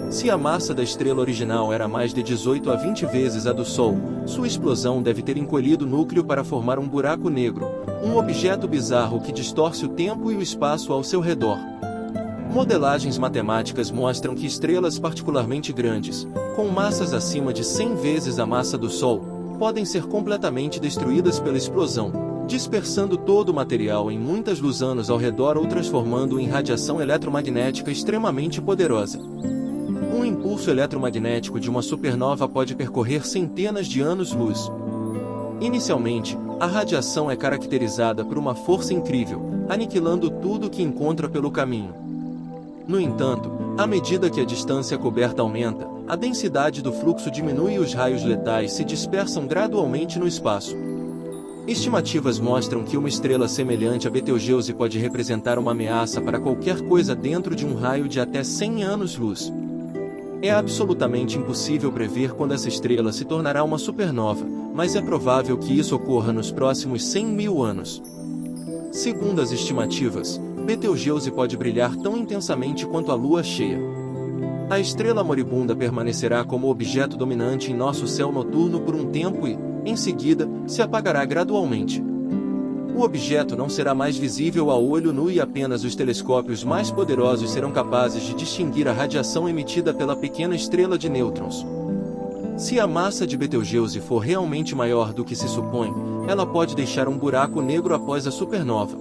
Se a massa da estrela original era mais de 18 a 20 vezes a do Sol, sua explosão deve ter encolhido o núcleo para formar um buraco negro, um objeto bizarro que distorce o tempo e o espaço ao seu redor. Modelagens matemáticas mostram que estrelas particularmente grandes, com massas acima de 100 vezes a massa do Sol, podem ser completamente destruídas pela explosão, dispersando todo o material em muitas luz-anos ao redor ou transformando-o em radiação eletromagnética extremamente poderosa. Um impulso eletromagnético de uma supernova pode percorrer centenas de anos-luz. Inicialmente, a radiação é caracterizada por uma força incrível, aniquilando tudo que encontra pelo caminho. No entanto, à medida que a distância coberta aumenta, a densidade do fluxo diminui e os raios letais se dispersam gradualmente no espaço. Estimativas mostram que uma estrela semelhante a Betelgeuse pode representar uma ameaça para qualquer coisa dentro de um raio de até 100 anos-luz. É absolutamente impossível prever quando essa estrela se tornará uma supernova, mas é provável que isso ocorra nos próximos 100.000 anos. Segundo as estimativas, Betelgeuse pode brilhar tão intensamente quanto a lua cheia. A estrela moribunda permanecerá como objeto dominante em nosso céu noturno por um tempo e, em seguida, se apagará gradualmente. O objeto não será mais visível a olho nu e apenas os telescópios mais poderosos serão capazes de distinguir a radiação emitida pela pequena estrela de nêutrons. Se a massa de Betelgeuse for realmente maior do que se supõe, ela pode deixar um buraco negro após a supernova.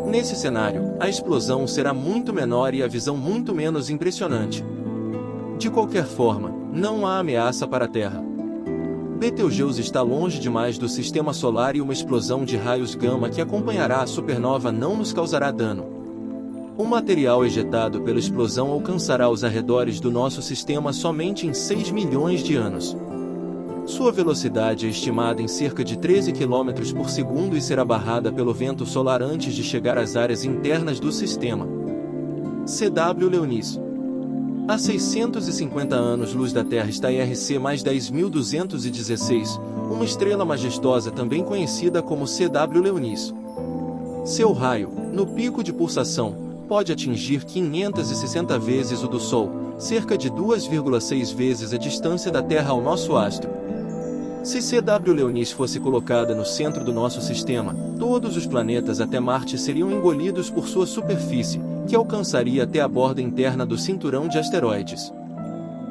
Nesse cenário, a explosão será muito menor e a visão muito menos impressionante. De qualquer forma, não há ameaça para a Terra. Betelgeuse está longe demais do sistema solar e uma explosão de raios gama que acompanhará a supernova não nos causará dano. O material ejetado pela explosão alcançará os arredores do nosso sistema somente em 6 milhões de anos. Sua velocidade é estimada em cerca de 13 km por segundo e será barrada pelo vento solar antes de chegar às áreas internas do sistema. C.W. Leonis. A 650 anos-luz da Terra está IRC mais 10.216, uma estrela majestosa também conhecida como C.W. Leonis. Seu raio, no pico de pulsação, pode atingir 560 vezes o do Sol, cerca de 2,6 vezes a distância da Terra ao nosso astro. Se C.W. Leonis fosse colocada no centro do nosso sistema, todos os planetas até Marte seriam engolidos por sua superfície, que alcançaria até a borda interna do cinturão de asteroides.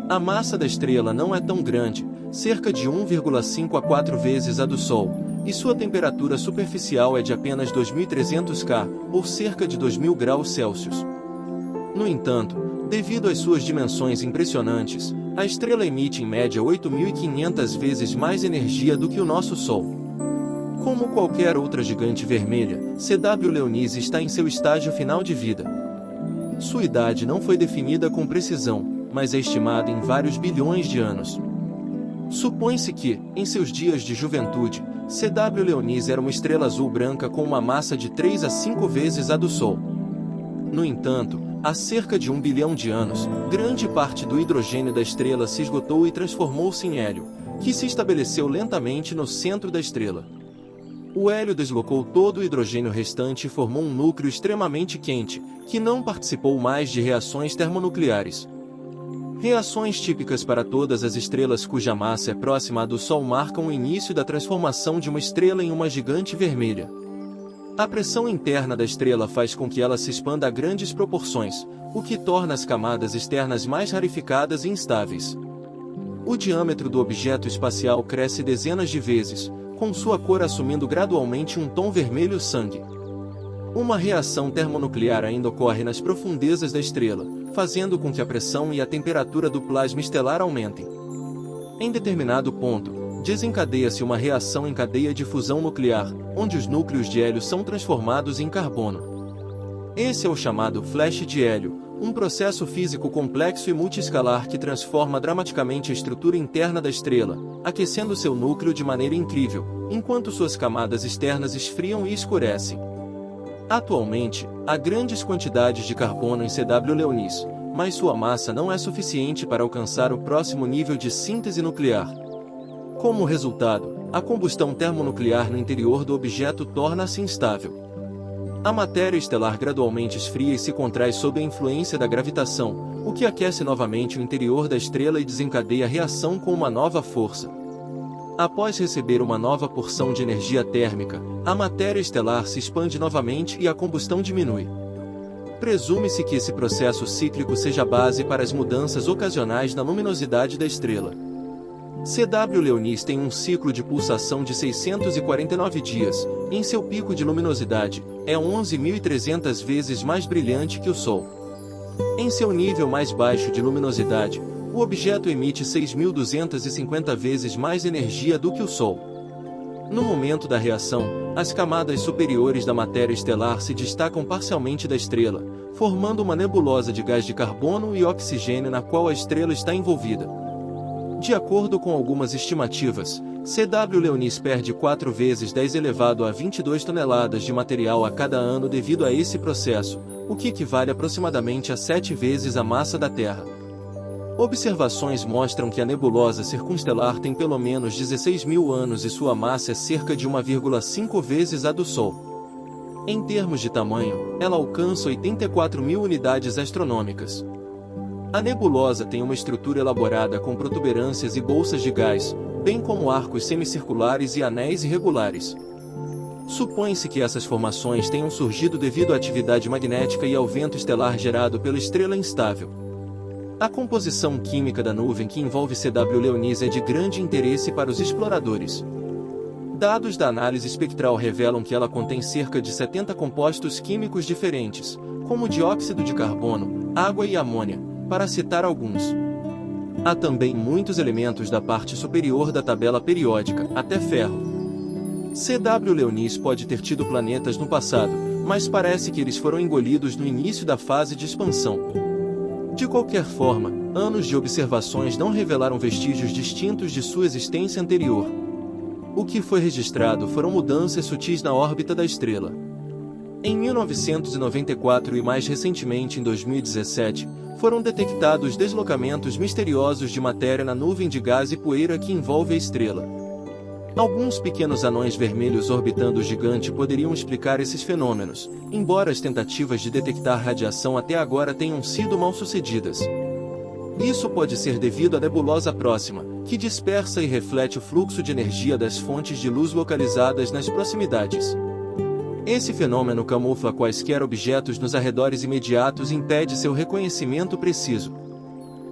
A massa da estrela não é tão grande, cerca de 1,5 a 4 vezes a do Sol, e sua temperatura superficial é de apenas 2.300 K, ou cerca de 2.000 graus Celsius. No entanto, devido às suas dimensões impressionantes, a estrela emite em média 8.500 vezes mais energia do que o nosso Sol. Como qualquer outra gigante vermelha, C.W. Leonis está em seu estágio final de vida. Sua idade não foi definida com precisão, mas é estimada em vários bilhões de anos. Supõe-se que, em seus dias de juventude, C.W. Leonis era uma estrela azul-branca com uma massa de 3 a 5 vezes a do Sol. No entanto, há cerca de 1 bilhão de anos, grande parte do hidrogênio da estrela se esgotou e transformou-se em hélio, que se estabeleceu lentamente no centro da estrela. O hélio deslocou todo o hidrogênio restante e formou um núcleo extremamente quente, que não participou mais de reações termonucleares. Reações típicas para todas as estrelas cuja massa é próxima à do Sol marcam o início da transformação de uma estrela em uma gigante vermelha. A pressão interna da estrela faz com que ela se expanda a grandes proporções, o que torna as camadas externas mais rarificadas e instáveis. O diâmetro do objeto espacial cresce dezenas de vezes, com sua cor assumindo gradualmente um tom vermelho sangue. Uma reação termonuclear ainda ocorre nas profundezas da estrela, fazendo com que a pressão e a temperatura do plasma estelar aumentem. Em determinado ponto, desencadeia-se uma reação em cadeia de fusão nuclear, onde os núcleos de hélio são transformados em carbono. Esse é o chamado flash de hélio, um processo físico complexo e multiescalar que transforma dramaticamente a estrutura interna da estrela, aquecendo seu núcleo de maneira incrível, enquanto suas camadas externas esfriam e escurecem. Atualmente, há grandes quantidades de carbono em C.W. Leonis, mas sua massa não é suficiente para alcançar o próximo nível de síntese nuclear. Como resultado, a combustão termonuclear no interior do objeto torna-se instável. A matéria estelar gradualmente esfria e se contrai sob a influência da gravitação, o que aquece novamente o interior da estrela e desencadeia a reação com uma nova força. Após receber uma nova porção de energia térmica, a matéria estelar se expande novamente e a combustão diminui. Presume-se que esse processo cíclico seja a base para as mudanças ocasionais na luminosidade da estrela. C.W. Leonis tem um ciclo de pulsação de 649 dias, e em seu pico de luminosidade, é 11.300 vezes mais brilhante que o Sol. Em seu nível mais baixo de luminosidade, o objeto emite 6.250 vezes mais energia do que o Sol. No momento da reação, as camadas superiores da matéria estelar se destacam parcialmente da estrela, formando uma nebulosa de gás de carbono e oxigênio na qual a estrela está envolvida. De acordo com algumas estimativas, C.W. Leonis perde 4 vezes 10 elevado a 22 toneladas de material a cada ano devido a esse processo, o que equivale aproximadamente a 7 vezes a massa da Terra. Observações mostram que a nebulosa circunstelar tem pelo menos 16.000 anos e sua massa é cerca de 1,5 vezes a do Sol. Em termos de tamanho, ela alcança 84.000 unidades astronômicas. A nebulosa tem uma estrutura elaborada com protuberâncias e bolsas de gás, bem como arcos semicirculares e anéis irregulares. Supõe-se que essas formações tenham surgido devido à atividade magnética e ao vento estelar gerado pela estrela instável. A composição química da nuvem que envolve C.W. Leonis é de grande interesse para os exploradores. Dados da análise espectral revelam que ela contém cerca de 70 compostos químicos diferentes, como dióxido de carbono, água e amônia, para citar alguns. Há também muitos elementos da parte superior da tabela periódica, até ferro. C.W. Leonis pode ter tido planetas no passado, mas parece que eles foram engolidos no início da fase de expansão. De qualquer forma, anos de observações não revelaram vestígios distintos de sua existência anterior. O que foi registrado foram mudanças sutis na órbita da estrela. Em 1994 e mais recentemente em 2017, foram detectados deslocamentos misteriosos de matéria na nuvem de gás e poeira que envolve a estrela. Alguns pequenos anões vermelhos orbitando o gigante poderiam explicar esses fenômenos, embora as tentativas de detectar radiação até agora tenham sido mal-sucedidas. Isso pode ser devido à nebulosa próxima, que dispersa e reflete o fluxo de energia das fontes de luz localizadas nas proximidades. Esse fenômeno camufla quaisquer objetos nos arredores imediatos e impede seu reconhecimento preciso.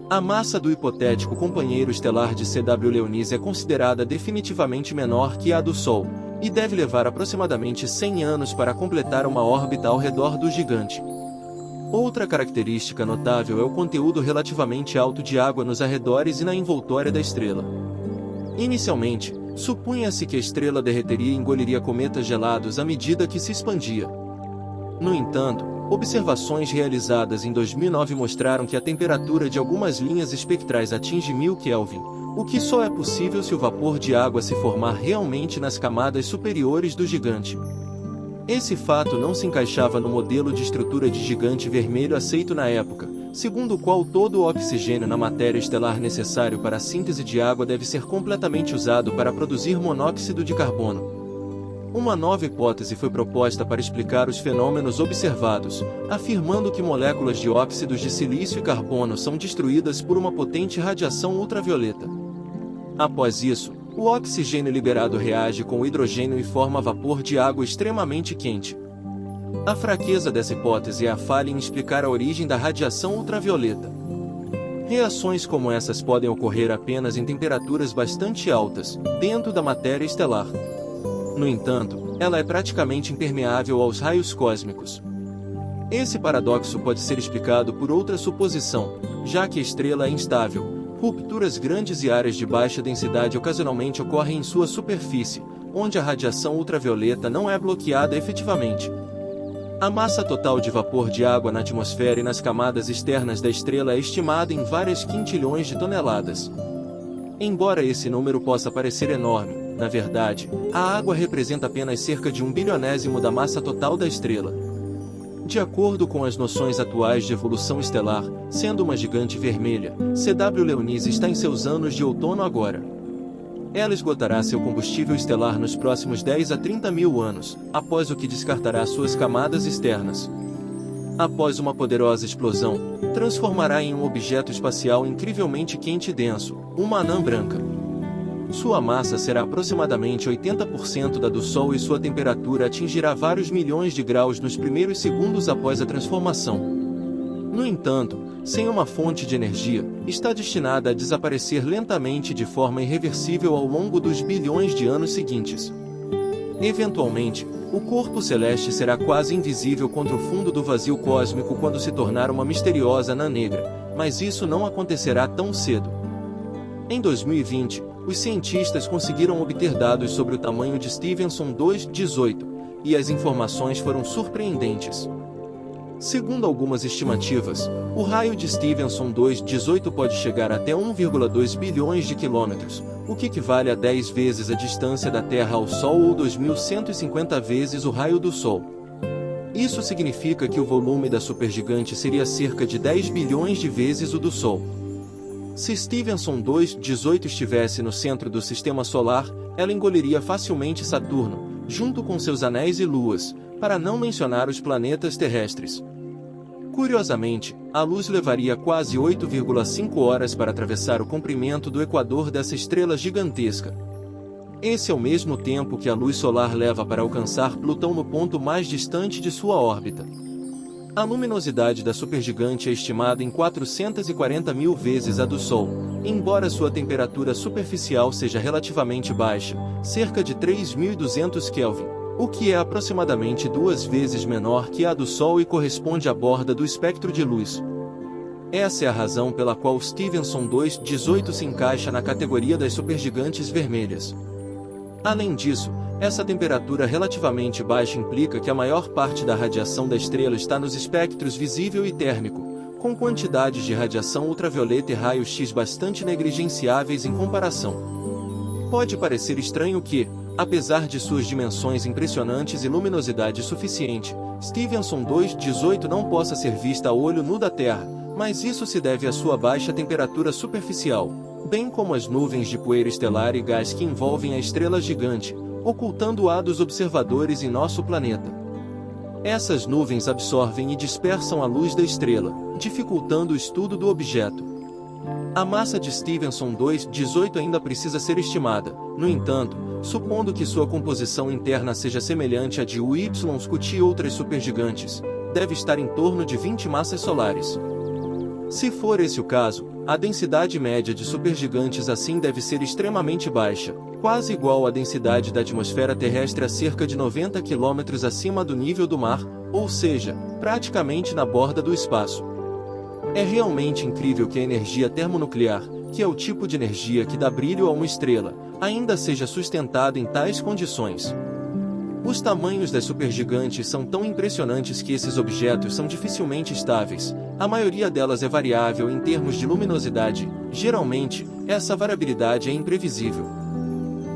A massa do hipotético companheiro estelar de C.W. Leonis é considerada definitivamente menor que a do Sol, e deve levar aproximadamente 100 anos para completar uma órbita ao redor do gigante. Outra característica notável é o conteúdo relativamente alto de água nos arredores e na envoltória da estrela. Inicialmente, supunha-se que a estrela derreteria e engoliria cometas gelados à medida que se expandia. No entanto, observações realizadas em 2009 mostraram que a temperatura de algumas linhas espectrais atinge 1000 Kelvin, o que só é possível se o vapor de água se formar realmente nas camadas superiores do gigante. Esse fato não se encaixava no modelo de estrutura de gigante vermelho aceito na época, segundo o qual todo o oxigênio na matéria estelar necessário para a síntese de água deve ser completamente usado para produzir monóxido de carbono. Uma nova hipótese foi proposta para explicar os fenômenos observados, afirmando que moléculas de óxidos de silício e carbono são destruídas por uma potente radiação ultravioleta. Após isso, o oxigênio liberado reage com o hidrogênio e forma vapor de água extremamente quente. A fraqueza dessa hipótese é a falha em explicar a origem da radiação ultravioleta. Reações como essas podem ocorrer apenas em temperaturas bastante altas, dentro da matéria estelar. No entanto, ela é praticamente impermeável aos raios cósmicos. Esse paradoxo pode ser explicado por outra suposição, já que a estrela é instável. Rupturas grandes e áreas de baixa densidade ocasionalmente ocorrem em sua superfície, onde a radiação ultravioleta não é bloqueada efetivamente. A massa total de vapor de água na atmosfera e nas camadas externas da estrela é estimada em várias quintilhões de toneladas. Embora esse número possa parecer enorme, na verdade, a água representa apenas cerca de 1 bilionésimo da massa total da estrela. De acordo com as noções atuais de evolução estelar, sendo uma gigante vermelha, C.W. Leonis está em seus anos de outono agora. Ela esgotará seu combustível estelar nos próximos 10 a 30 mil anos, após o que descartará suas camadas externas. Após uma poderosa explosão, transformará em um objeto espacial incrivelmente quente e denso, uma anã branca. Sua massa será aproximadamente 80% da do Sol e sua temperatura atingirá vários milhões de graus nos primeiros segundos após a transformação. No entanto, sem uma fonte de energia, está destinada a desaparecer lentamente de forma irreversível ao longo dos bilhões de anos seguintes. Eventualmente, o corpo celeste será quase invisível contra o fundo do vazio cósmico quando se tornar uma misteriosa anã negra, mas isso não acontecerá tão cedo. Em 2020, os cientistas conseguiram obter dados sobre o tamanho de Stephenson 2.18, e as informações foram surpreendentes. Segundo algumas estimativas, o raio de Stephenson 2.18 pode chegar até 1,2 bilhões de quilômetros, o que equivale a 10 vezes a distância da Terra ao Sol ou 2.150 vezes o raio do Sol. Isso significa que o volume da supergigante seria cerca de 10 bilhões de vezes o do Sol. Se Stephenson 2.18 estivesse no centro do Sistema Solar, ela engoliria facilmente Saturno, junto com seus anéis e luas, para não mencionar os planetas terrestres. Curiosamente, a luz levaria quase 8,5 horas para atravessar o comprimento do equador dessa estrela gigantesca. Esse é o mesmo tempo que a luz solar leva para alcançar Plutão no ponto mais distante de sua órbita. A luminosidade da supergigante é estimada em 440 mil vezes a do Sol, embora sua temperatura superficial seja relativamente baixa, cerca de 3.200 Kelvin, o que é aproximadamente 2 vezes menor que a do Sol e corresponde à borda do espectro de luz. Essa é a razão pela qual Stephenson 2.18 se encaixa na categoria das supergigantes vermelhas. Além disso, essa temperatura relativamente baixa implica que a maior parte da radiação da estrela está nos espectros visível e térmico, com quantidades de radiação ultravioleta e raio-x bastante negligenciáveis em comparação. Pode parecer estranho que, apesar de suas dimensões impressionantes e luminosidade suficiente, Stephenson 2.18 não possa ser vista a olho nu da Terra, mas isso se deve à sua baixa temperatura superficial, bem como às nuvens de poeira estelar e gás que envolvem a estrela gigante, ocultando-a dos observadores em nosso planeta. Essas nuvens absorvem e dispersam a luz da estrela, dificultando o estudo do objeto. A massa de Stephenson 2.18 ainda precisa ser estimada, no entanto, supondo que sua composição interna seja semelhante à de Scuti e outras supergigantes, deve estar em torno de 20 massas solares. Se for esse o caso, a densidade média de supergigantes assim deve ser extremamente baixa, quase igual à densidade da atmosfera terrestre a cerca de 90 km acima do nível do mar, ou seja, praticamente na borda do espaço. É realmente incrível que a energia termonuclear, que é o tipo de energia que dá brilho a uma estrela, ainda seja sustentada em tais condições. Os tamanhos das supergigantes são tão impressionantes que esses objetos são dificilmente estáveis. A maioria delas é variável em termos de luminosidade. Geralmente, essa variabilidade é imprevisível.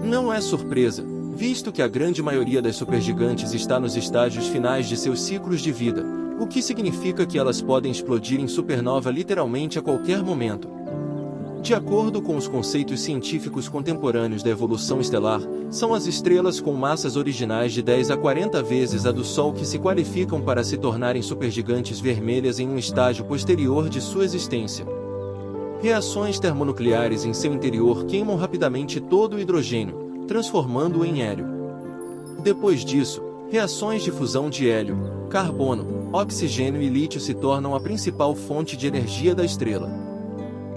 Não é surpresa, visto que a grande maioria das supergigantes está nos estágios finais de seus ciclos de vida, o que significa que elas podem explodir em supernova literalmente a qualquer momento. De acordo com os conceitos científicos contemporâneos da evolução estelar, são as estrelas com massas originais de 10 a 40 vezes a do Sol que se qualificam para se tornarem supergigantes vermelhas em um estágio posterior de sua existência. Reações termonucleares em seu interior queimam rapidamente todo o hidrogênio, transformando-o em hélio. Depois disso, reações de fusão de hélio, carbono, oxigênio e lítio se tornam a principal fonte de energia da estrela.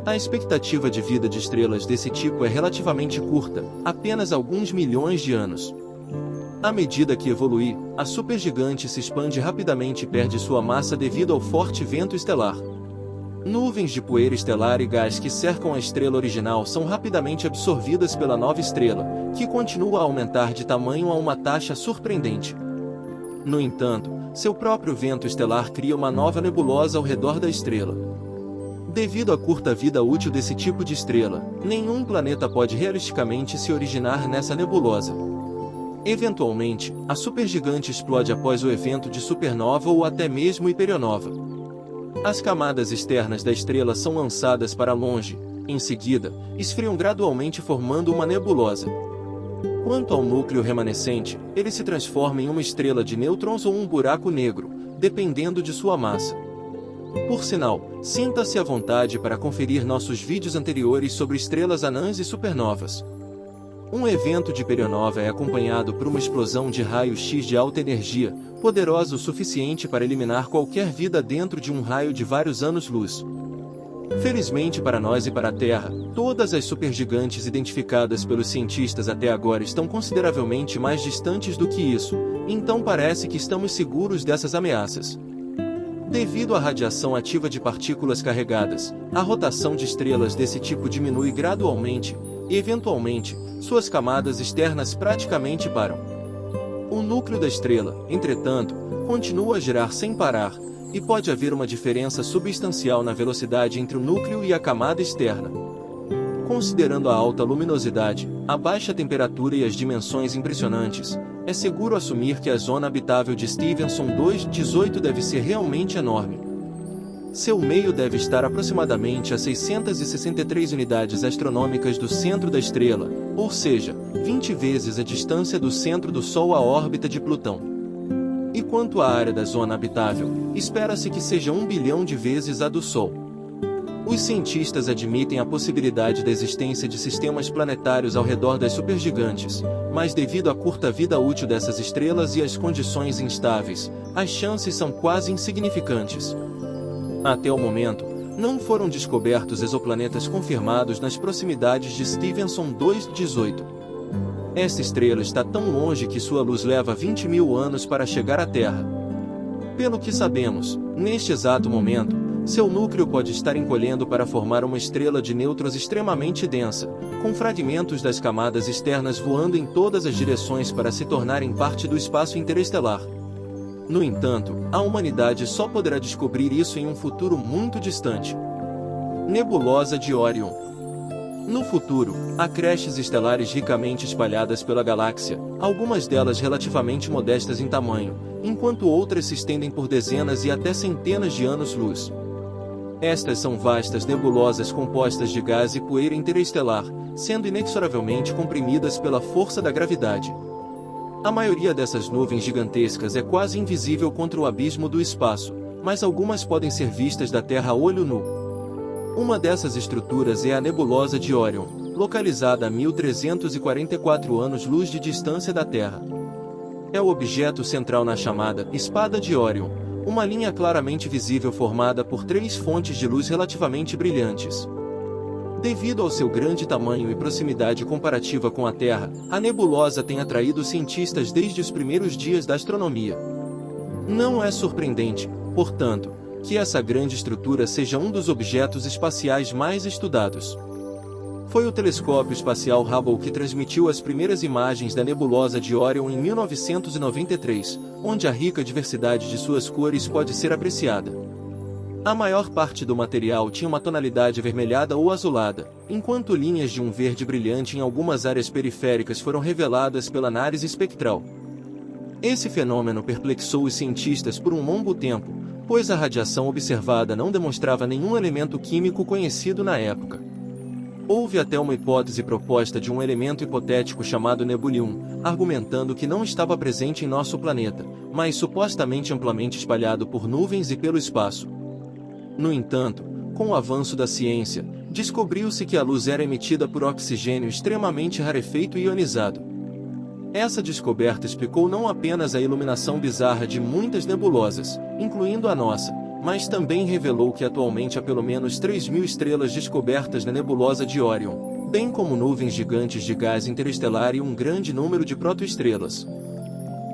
A expectativa de vida de estrelas desse tipo é relativamente curta, apenas alguns milhões de anos. À medida que evolui, a supergigante se expande rapidamente e perde sua massa devido ao forte vento estelar. Nuvens de poeira estelar e gás que cercam a estrela original são rapidamente absorvidas pela nova estrela, que continua a aumentar de tamanho a uma taxa surpreendente. No entanto, seu próprio vento estelar cria uma nova nebulosa ao redor da estrela. Devido à curta vida útil desse tipo de estrela, nenhum planeta pode realisticamente se originar nessa nebulosa. Eventualmente, a supergigante explode após o evento de supernova ou até mesmo hipernova. As camadas externas da estrela são lançadas para longe, em seguida, esfriam gradualmente formando uma nebulosa. Quanto ao núcleo remanescente, ele se transforma em uma estrela de nêutrons ou um buraco negro, dependendo de sua massa. Por sinal, sinta-se à vontade para conferir nossos vídeos anteriores sobre estrelas anãs e supernovas. Um evento de hipernova é acompanhado por uma explosão de raio-x de alta energia, poderosa o suficiente para eliminar qualquer vida dentro de um raio de vários anos-luz. Felizmente para nós e para a Terra, todas as supergigantes identificadas pelos cientistas até agora estão consideravelmente mais distantes do que isso, então parece que estamos seguros dessas ameaças. Devido à radiação ativa de partículas carregadas, a rotação de estrelas desse tipo diminui gradualmente, e eventualmente, suas camadas externas praticamente param. O núcleo da estrela, entretanto, continua a girar sem parar, e pode haver uma diferença substancial na velocidade entre o núcleo e a camada externa. Considerando a alta luminosidade, a baixa temperatura e as dimensões impressionantes, é seguro assumir que a zona habitável de Stephenson 2.18 deve ser realmente enorme. Seu meio deve estar aproximadamente a 663 unidades astronômicas do centro da estrela, ou seja, 20 vezes a distância do centro do Sol à órbita de Plutão. E quanto à área da zona habitável, espera-se que seja 1 bilhão de vezes a do Sol. Os cientistas admitem a possibilidade da existência de sistemas planetários ao redor das supergigantes, mas devido à curta vida útil dessas estrelas e às condições instáveis, as chances são quase insignificantes. Até o momento, não foram descobertos exoplanetas confirmados nas proximidades de Stevenson 218. Esta estrela está tão longe que sua luz leva 20 mil anos para chegar à Terra. Pelo que sabemos, neste exato momento, seu núcleo pode estar encolhendo para formar uma estrela de nêutrons extremamente densa, com fragmentos das camadas externas voando em todas as direções para se tornarem parte do espaço interestelar. No entanto, a humanidade só poderá descobrir isso em um futuro muito distante. Nebulosa de Órion. No futuro, há creches estelares ricamente espalhadas pela galáxia, algumas delas relativamente modestas em tamanho, enquanto outras se estendem por dezenas e até centenas de anos-luz. Estas são vastas nebulosas compostas de gás e poeira interestelar, sendo inexoravelmente comprimidas pela força da gravidade. A maioria dessas nuvens gigantescas é quase invisível contra o abismo do espaço, mas algumas podem ser vistas da Terra a olho nu. Uma dessas estruturas é a nebulosa de Órion, localizada a 1344 anos-luz de distância da Terra. É o objeto central na chamada Espada de Órion, uma linha claramente visível formada por 3 fontes de luz relativamente brilhantes. Devido ao seu grande tamanho e proximidade comparativa com a Terra, a nebulosa tem atraído cientistas desde os primeiros dias da astronomia. Não é surpreendente, portanto, que essa grande estrutura seja um dos objetos espaciais mais estudados. Foi o telescópio espacial Hubble que transmitiu as primeiras imagens da nebulosa de Órion em 1993, onde a rica diversidade de suas cores pode ser apreciada. A maior parte do material tinha uma tonalidade avermelhada ou azulada, enquanto linhas de um verde brilhante em algumas áreas periféricas foram reveladas pela análise espectral. Esse fenômeno perplexou os cientistas por um longo tempo, pois a radiação observada não demonstrava nenhum elemento químico conhecido na época. Houve até uma hipótese proposta de um elemento hipotético chamado nebulium, argumentando que não estava presente em nosso planeta, mas supostamente amplamente espalhado por nuvens e pelo espaço. No entanto, com o avanço da ciência, descobriu-se que a luz era emitida por oxigênio extremamente rarefeito e ionizado. Essa descoberta explicou não apenas a iluminação bizarra de muitas nebulosas, incluindo a nossa, mas também revelou que atualmente há pelo menos 3.000 estrelas descobertas na nebulosa de Órion, bem como nuvens gigantes de gás interestelar e um grande número de protoestrelas.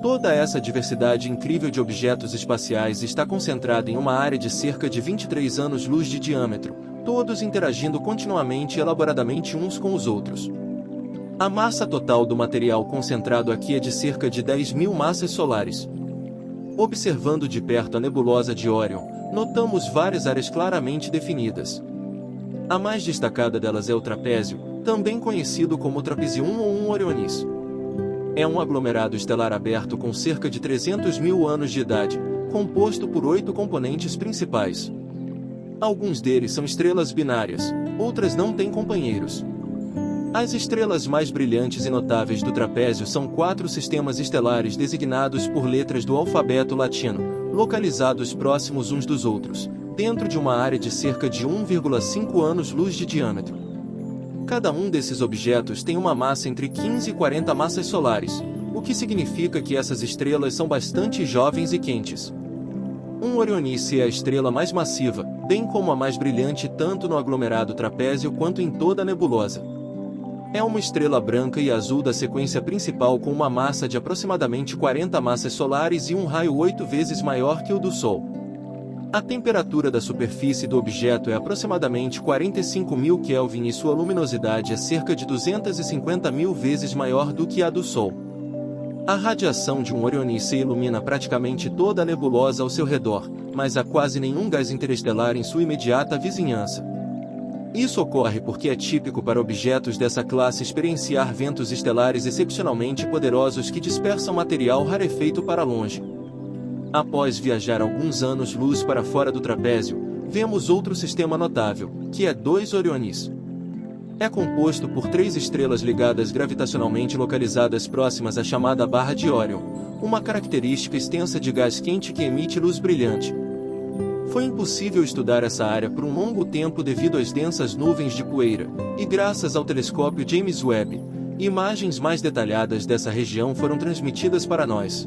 Toda essa diversidade incrível de objetos espaciais está concentrada em uma área de cerca de 23 anos-luz de diâmetro, todos interagindo continuamente e elaboradamente uns com os outros. A massa total do material concentrado aqui é de cerca de 10.000 massas solares. Observando de perto a nebulosa de Órion, notamos várias áreas claramente definidas. A mais destacada delas é o trapézio, também conhecido como Trapézio 1 ou 1 Orionis. É um aglomerado estelar aberto com cerca de 300.000 anos de idade, composto por 8 componentes principais. Alguns deles são estrelas binárias, outras não têm companheiros. As estrelas mais brilhantes e notáveis do trapézio são 4 sistemas estelares designados por letras do alfabeto latino, localizados próximos uns dos outros, dentro de uma área de cerca de 1,5 anos-luz de diâmetro. Cada um desses objetos tem uma massa entre 15 e 40 massas solares, o que significa que essas estrelas são bastante jovens e quentes. Um Orionice é a estrela mais massiva, bem como a mais brilhante tanto no aglomerado trapézio quanto em toda a nebulosa. É uma estrela branca e azul da sequência principal com uma massa de aproximadamente 40 massas solares e um raio 8 vezes maior que o do Sol. A temperatura da superfície do objeto é aproximadamente 45.000 Kelvin e sua luminosidade é cerca de 250.000 vezes maior do que a do Sol. A radiação de um Orionice ilumina praticamente toda a nebulosa ao seu redor, mas há quase nenhum gás interestelar em sua imediata vizinhança. Isso ocorre porque é típico para objetos dessa classe experienciar ventos estelares excepcionalmente poderosos que dispersam material rarefeito para longe. Após viajar alguns anos-luz para fora do trapézio, vemos outro sistema notável, que é 2 Orionis. É composto por 3 estrelas ligadas gravitacionalmente localizadas próximas à chamada Barra de Órion, uma característica extensa de gás quente que emite luz brilhante. Foi impossível estudar essa área por um longo tempo devido às densas nuvens de poeira, e graças ao telescópio James Webb, imagens mais detalhadas dessa região foram transmitidas para nós.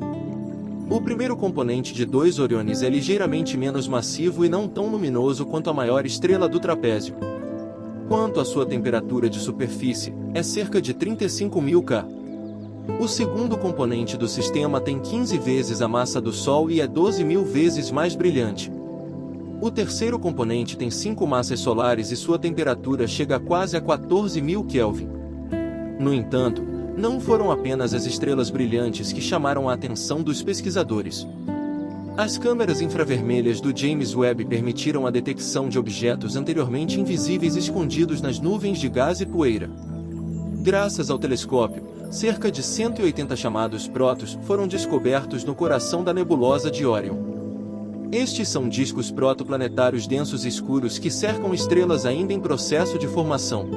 O primeiro componente de 2 Oriones é ligeiramente menos massivo e não tão luminoso quanto a maior estrela do trapézio. Quanto à sua temperatura de superfície, é cerca de 35.000 K. O segundo componente do sistema tem 15 vezes a massa do Sol e é 12.000 vezes mais brilhante. O terceiro componente tem 5 massas solares e sua temperatura chega quase a 14.000 Kelvin. No entanto, não foram apenas as estrelas brilhantes que chamaram a atenção dos pesquisadores. As câmeras infravermelhas do James Webb permitiram a detecção de objetos anteriormente invisíveis escondidos nas nuvens de gás e poeira. Graças ao telescópio, cerca de 180 chamados prótons foram descobertos no coração da nebulosa de Órion. Estes são discos protoplanetários densos escuros que cercam estrelas ainda em processo de formação.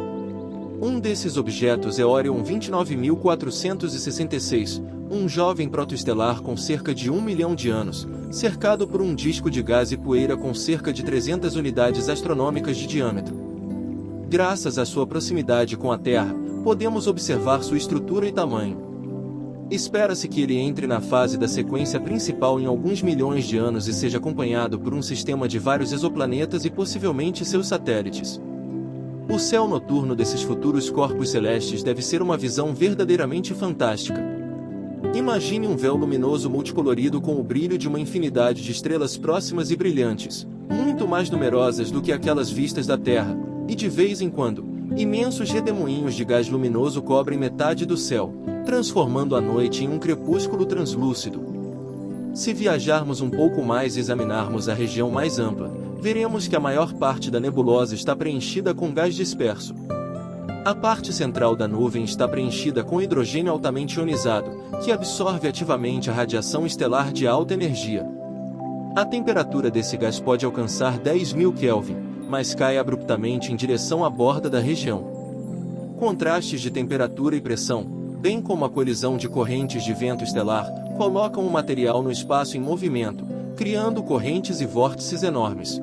Um desses objetos é Órion 29466, um jovem protoestelar com cerca de 1 milhão de anos, cercado por um disco de gás e poeira com cerca de 300 unidades astronômicas de diâmetro. Graças à sua proximidade com a Terra, podemos observar sua estrutura e tamanho. Espera-se que ele entre na fase da sequência principal em alguns milhões de anos e seja acompanhado por um sistema de vários exoplanetas e possivelmente seus satélites. O céu noturno desses futuros corpos celestes deve ser uma visão verdadeiramente fantástica. Imagine um véu luminoso multicolorido com o brilho de uma infinidade de estrelas próximas e brilhantes, muito mais numerosas do que aquelas vistas da Terra, e de vez em quando, imensos redemoinhos de gás luminoso cobrem metade do céu, transformando a noite em um crepúsculo translúcido. Se viajarmos um pouco mais e examinarmos a região mais ampla, veremos que a maior parte da nebulosa está preenchida com gás disperso. A parte central da nuvem está preenchida com hidrogênio altamente ionizado, que absorve ativamente a radiação estelar de alta energia. A temperatura desse gás pode alcançar 10.000 Kelvin, mas cai abruptamente em direção à borda da região. Contrastes de temperatura e pressão, bem como a colisão de correntes de vento estelar, colocam o material no espaço em movimento, criando correntes e vórtices enormes.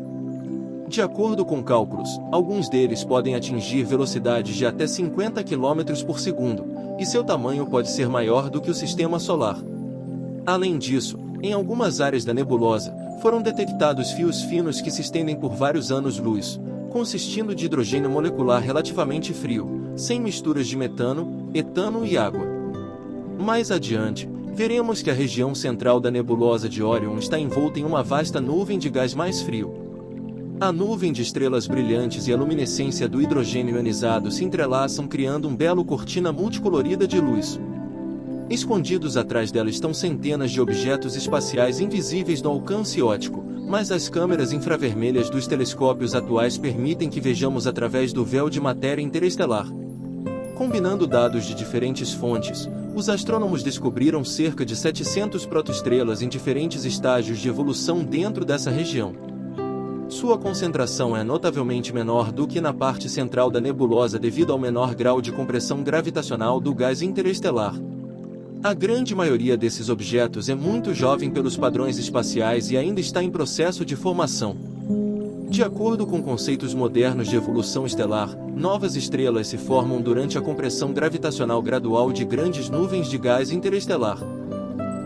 De acordo com cálculos, alguns deles podem atingir velocidades de até 50 km por segundo, e seu tamanho pode ser maior do que o sistema solar. Além disso, em algumas áreas da nebulosa, foram detectados fios finos que se estendem por vários anos-luz, consistindo de hidrogênio molecular relativamente frio, sem misturas de metano, etano e água. Mais adiante, veremos que a região central da nebulosa de Órion está envolta em uma vasta nuvem de gás mais frio. A nuvem de estrelas brilhantes e a luminescência do hidrogênio ionizado se entrelaçam criando um belo cortina multicolorida de luz. Escondidos atrás dela estão centenas de objetos espaciais invisíveis no alcance óptico, mas as câmeras infravermelhas dos telescópios atuais permitem que vejamos através do véu de matéria interestelar. Combinando dados de diferentes fontes, os astrônomos descobriram cerca de 700 protoestrelas em diferentes estágios de evolução dentro dessa região. Sua concentração é notavelmente menor do que na parte central da nebulosa devido ao menor grau de compressão gravitacional do gás interestelar. A grande maioria desses objetos é muito jovem pelos padrões espaciais e ainda está em processo de formação. De acordo com conceitos modernos de evolução estelar, novas estrelas se formam durante a compressão gravitacional gradual de grandes nuvens de gás interestelar.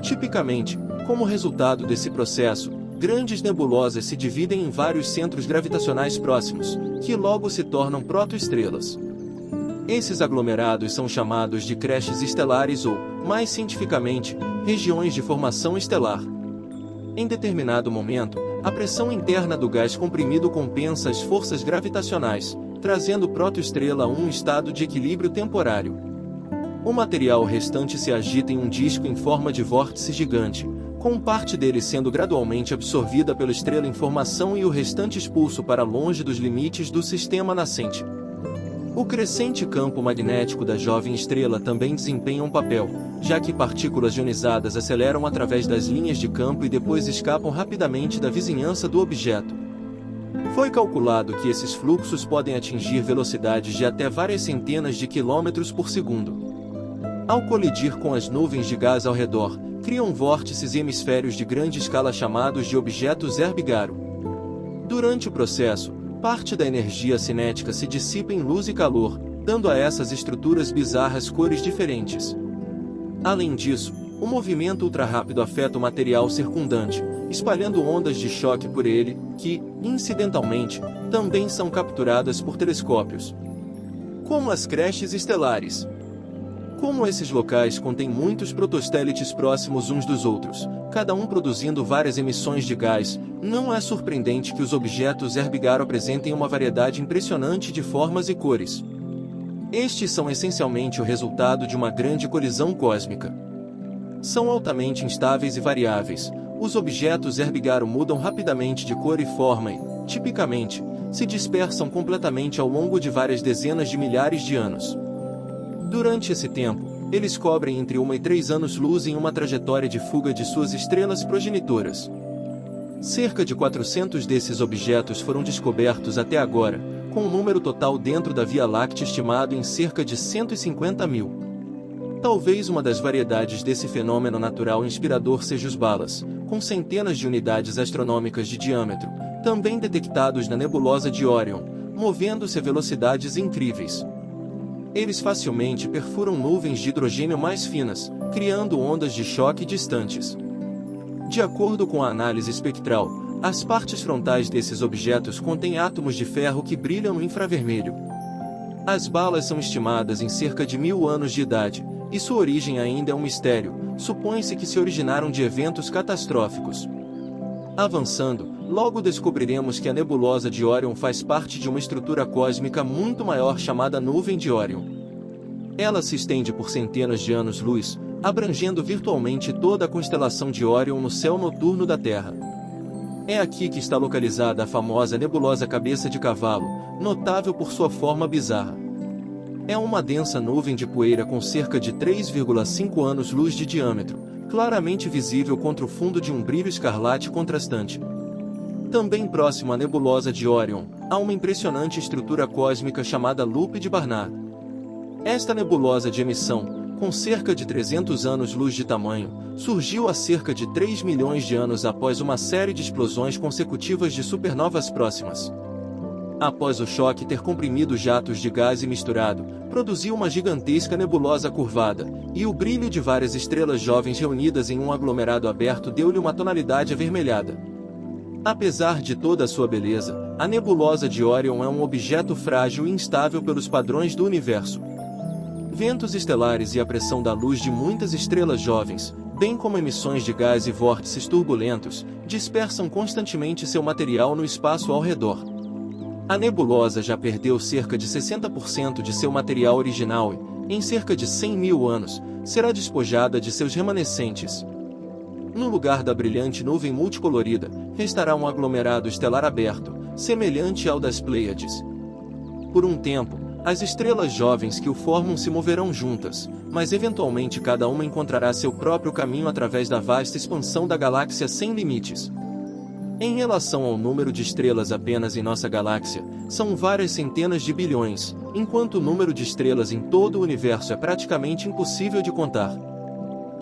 Tipicamente, como resultado desse processo, grandes nebulosas se dividem em vários centros gravitacionais próximos, que logo se tornam protoestrelas. Esses aglomerados são chamados de creches estelares ou, mais cientificamente, regiões de formação estelar. Em determinado momento, a pressão interna do gás comprimido compensa as forças gravitacionais, trazendo protoestrela a um estado de equilíbrio temporário. O material restante se agita em um disco em forma de vórtice gigante, com parte dele sendo gradualmente absorvida pela estrela em formação e o restante expulso para longe dos limites do sistema nascente. O crescente campo magnético da jovem estrela também desempenha um papel, já que partículas ionizadas aceleram através das linhas de campo e depois escapam rapidamente da vizinhança do objeto. Foi calculado que esses fluxos podem atingir velocidades de até várias centenas de quilômetros por segundo. Ao colidir com as nuvens de gás ao redor, criam vórtices e hemisférios de grande escala chamados de objetos Herbigaro. Durante o processo, parte da energia cinética se dissipa em luz e calor, dando a essas estruturas bizarras cores diferentes. Além disso, o movimento ultra-rápido afeta o material circundante, espalhando ondas de choque por ele, que, incidentalmente, também são capturadas por telescópios. Como as creches estelares. Como esses locais contêm muitos protosatélites próximos uns dos outros, cada um produzindo várias emissões de gás, não é surpreendente que os objetos Herbigaro apresentem uma variedade impressionante de formas e cores. Estes são essencialmente o resultado de uma grande colisão cósmica. São altamente instáveis e variáveis. Os objetos Herbigaro mudam rapidamente de cor e forma e, tipicamente, se dispersam completamente ao longo de várias dezenas de milhares de anos. Durante esse tempo, eles cobrem entre 1 e 3 anos-luz em uma trajetória de fuga de suas estrelas progenitoras. Cerca de 400 desses objetos foram descobertos até agora, com o número total dentro da Via Láctea estimado em cerca de 150 mil. Talvez uma das variedades desse fenômeno natural inspirador seja os balas, com centenas de unidades astronômicas de diâmetro, também detectados na nebulosa de Órion, movendo-se a velocidades incríveis. Eles facilmente perfuram nuvens de hidrogênio mais finas, criando ondas de choque distantes. De acordo com a análise espectral, as partes frontais desses objetos contêm átomos de ferro que brilham no infravermelho. As balas são estimadas em cerca de 1000 anos de idade, e sua origem ainda é um mistério. Supõe-se que se originaram de eventos catastróficos. Avançando, logo descobriremos que a nebulosa de Órion faz parte de uma estrutura cósmica muito maior chamada Nuvem de Órion. Ela se estende por centenas de anos-luz, abrangendo virtualmente toda a constelação de Órion no céu noturno da Terra. É aqui que está localizada a famosa nebulosa Cabeça de Cavalo, notável por sua forma bizarra. É uma densa nuvem de poeira com cerca de 3,5 anos-luz de diâmetro, claramente visível contra o fundo de um brilho escarlate contrastante. Também próximo à nebulosa de Órion, há uma impressionante estrutura cósmica chamada Loop de Barnard. Esta nebulosa de emissão, com cerca de 300 anos-luz de tamanho, surgiu há cerca de 3 milhões de anos após uma série de explosões consecutivas de supernovas próximas. Após o choque ter comprimido jatos de gás e misturado, produziu uma gigantesca nebulosa curvada, e o brilho de várias estrelas jovens reunidas em um aglomerado aberto deu-lhe uma tonalidade avermelhada. Apesar de toda a sua beleza, a nebulosa de Órion é um objeto frágil e instável pelos padrões do universo. Ventos estelares e a pressão da luz de muitas estrelas jovens, bem como emissões de gás e vórtices turbulentos, dispersam constantemente seu material no espaço ao redor. A nebulosa já perdeu cerca de 60% de seu material original e, em cerca de 100 mil anos, será despojada de seus remanescentes. No lugar da brilhante nuvem multicolorida, restará um aglomerado estelar aberto, semelhante ao das Pleiades. Por um tempo, as estrelas jovens que o formam se moverão juntas, mas eventualmente cada uma encontrará seu próprio caminho através da vasta expansão da galáxia sem limites. Em relação ao número de estrelas apenas em nossa galáxia, são várias centenas de bilhões, enquanto o número de estrelas em todo o universo é praticamente impossível de contar.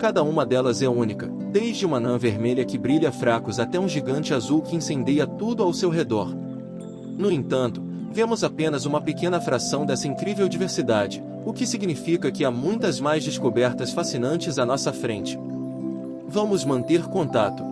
Cada uma delas é única, desde uma anã vermelha que brilha fracos até um gigante azul que incendeia tudo ao seu redor. No entanto, vemos apenas uma pequena fração dessa incrível diversidade, o que significa que há muitas mais descobertas fascinantes à nossa frente. Vamos manter contato.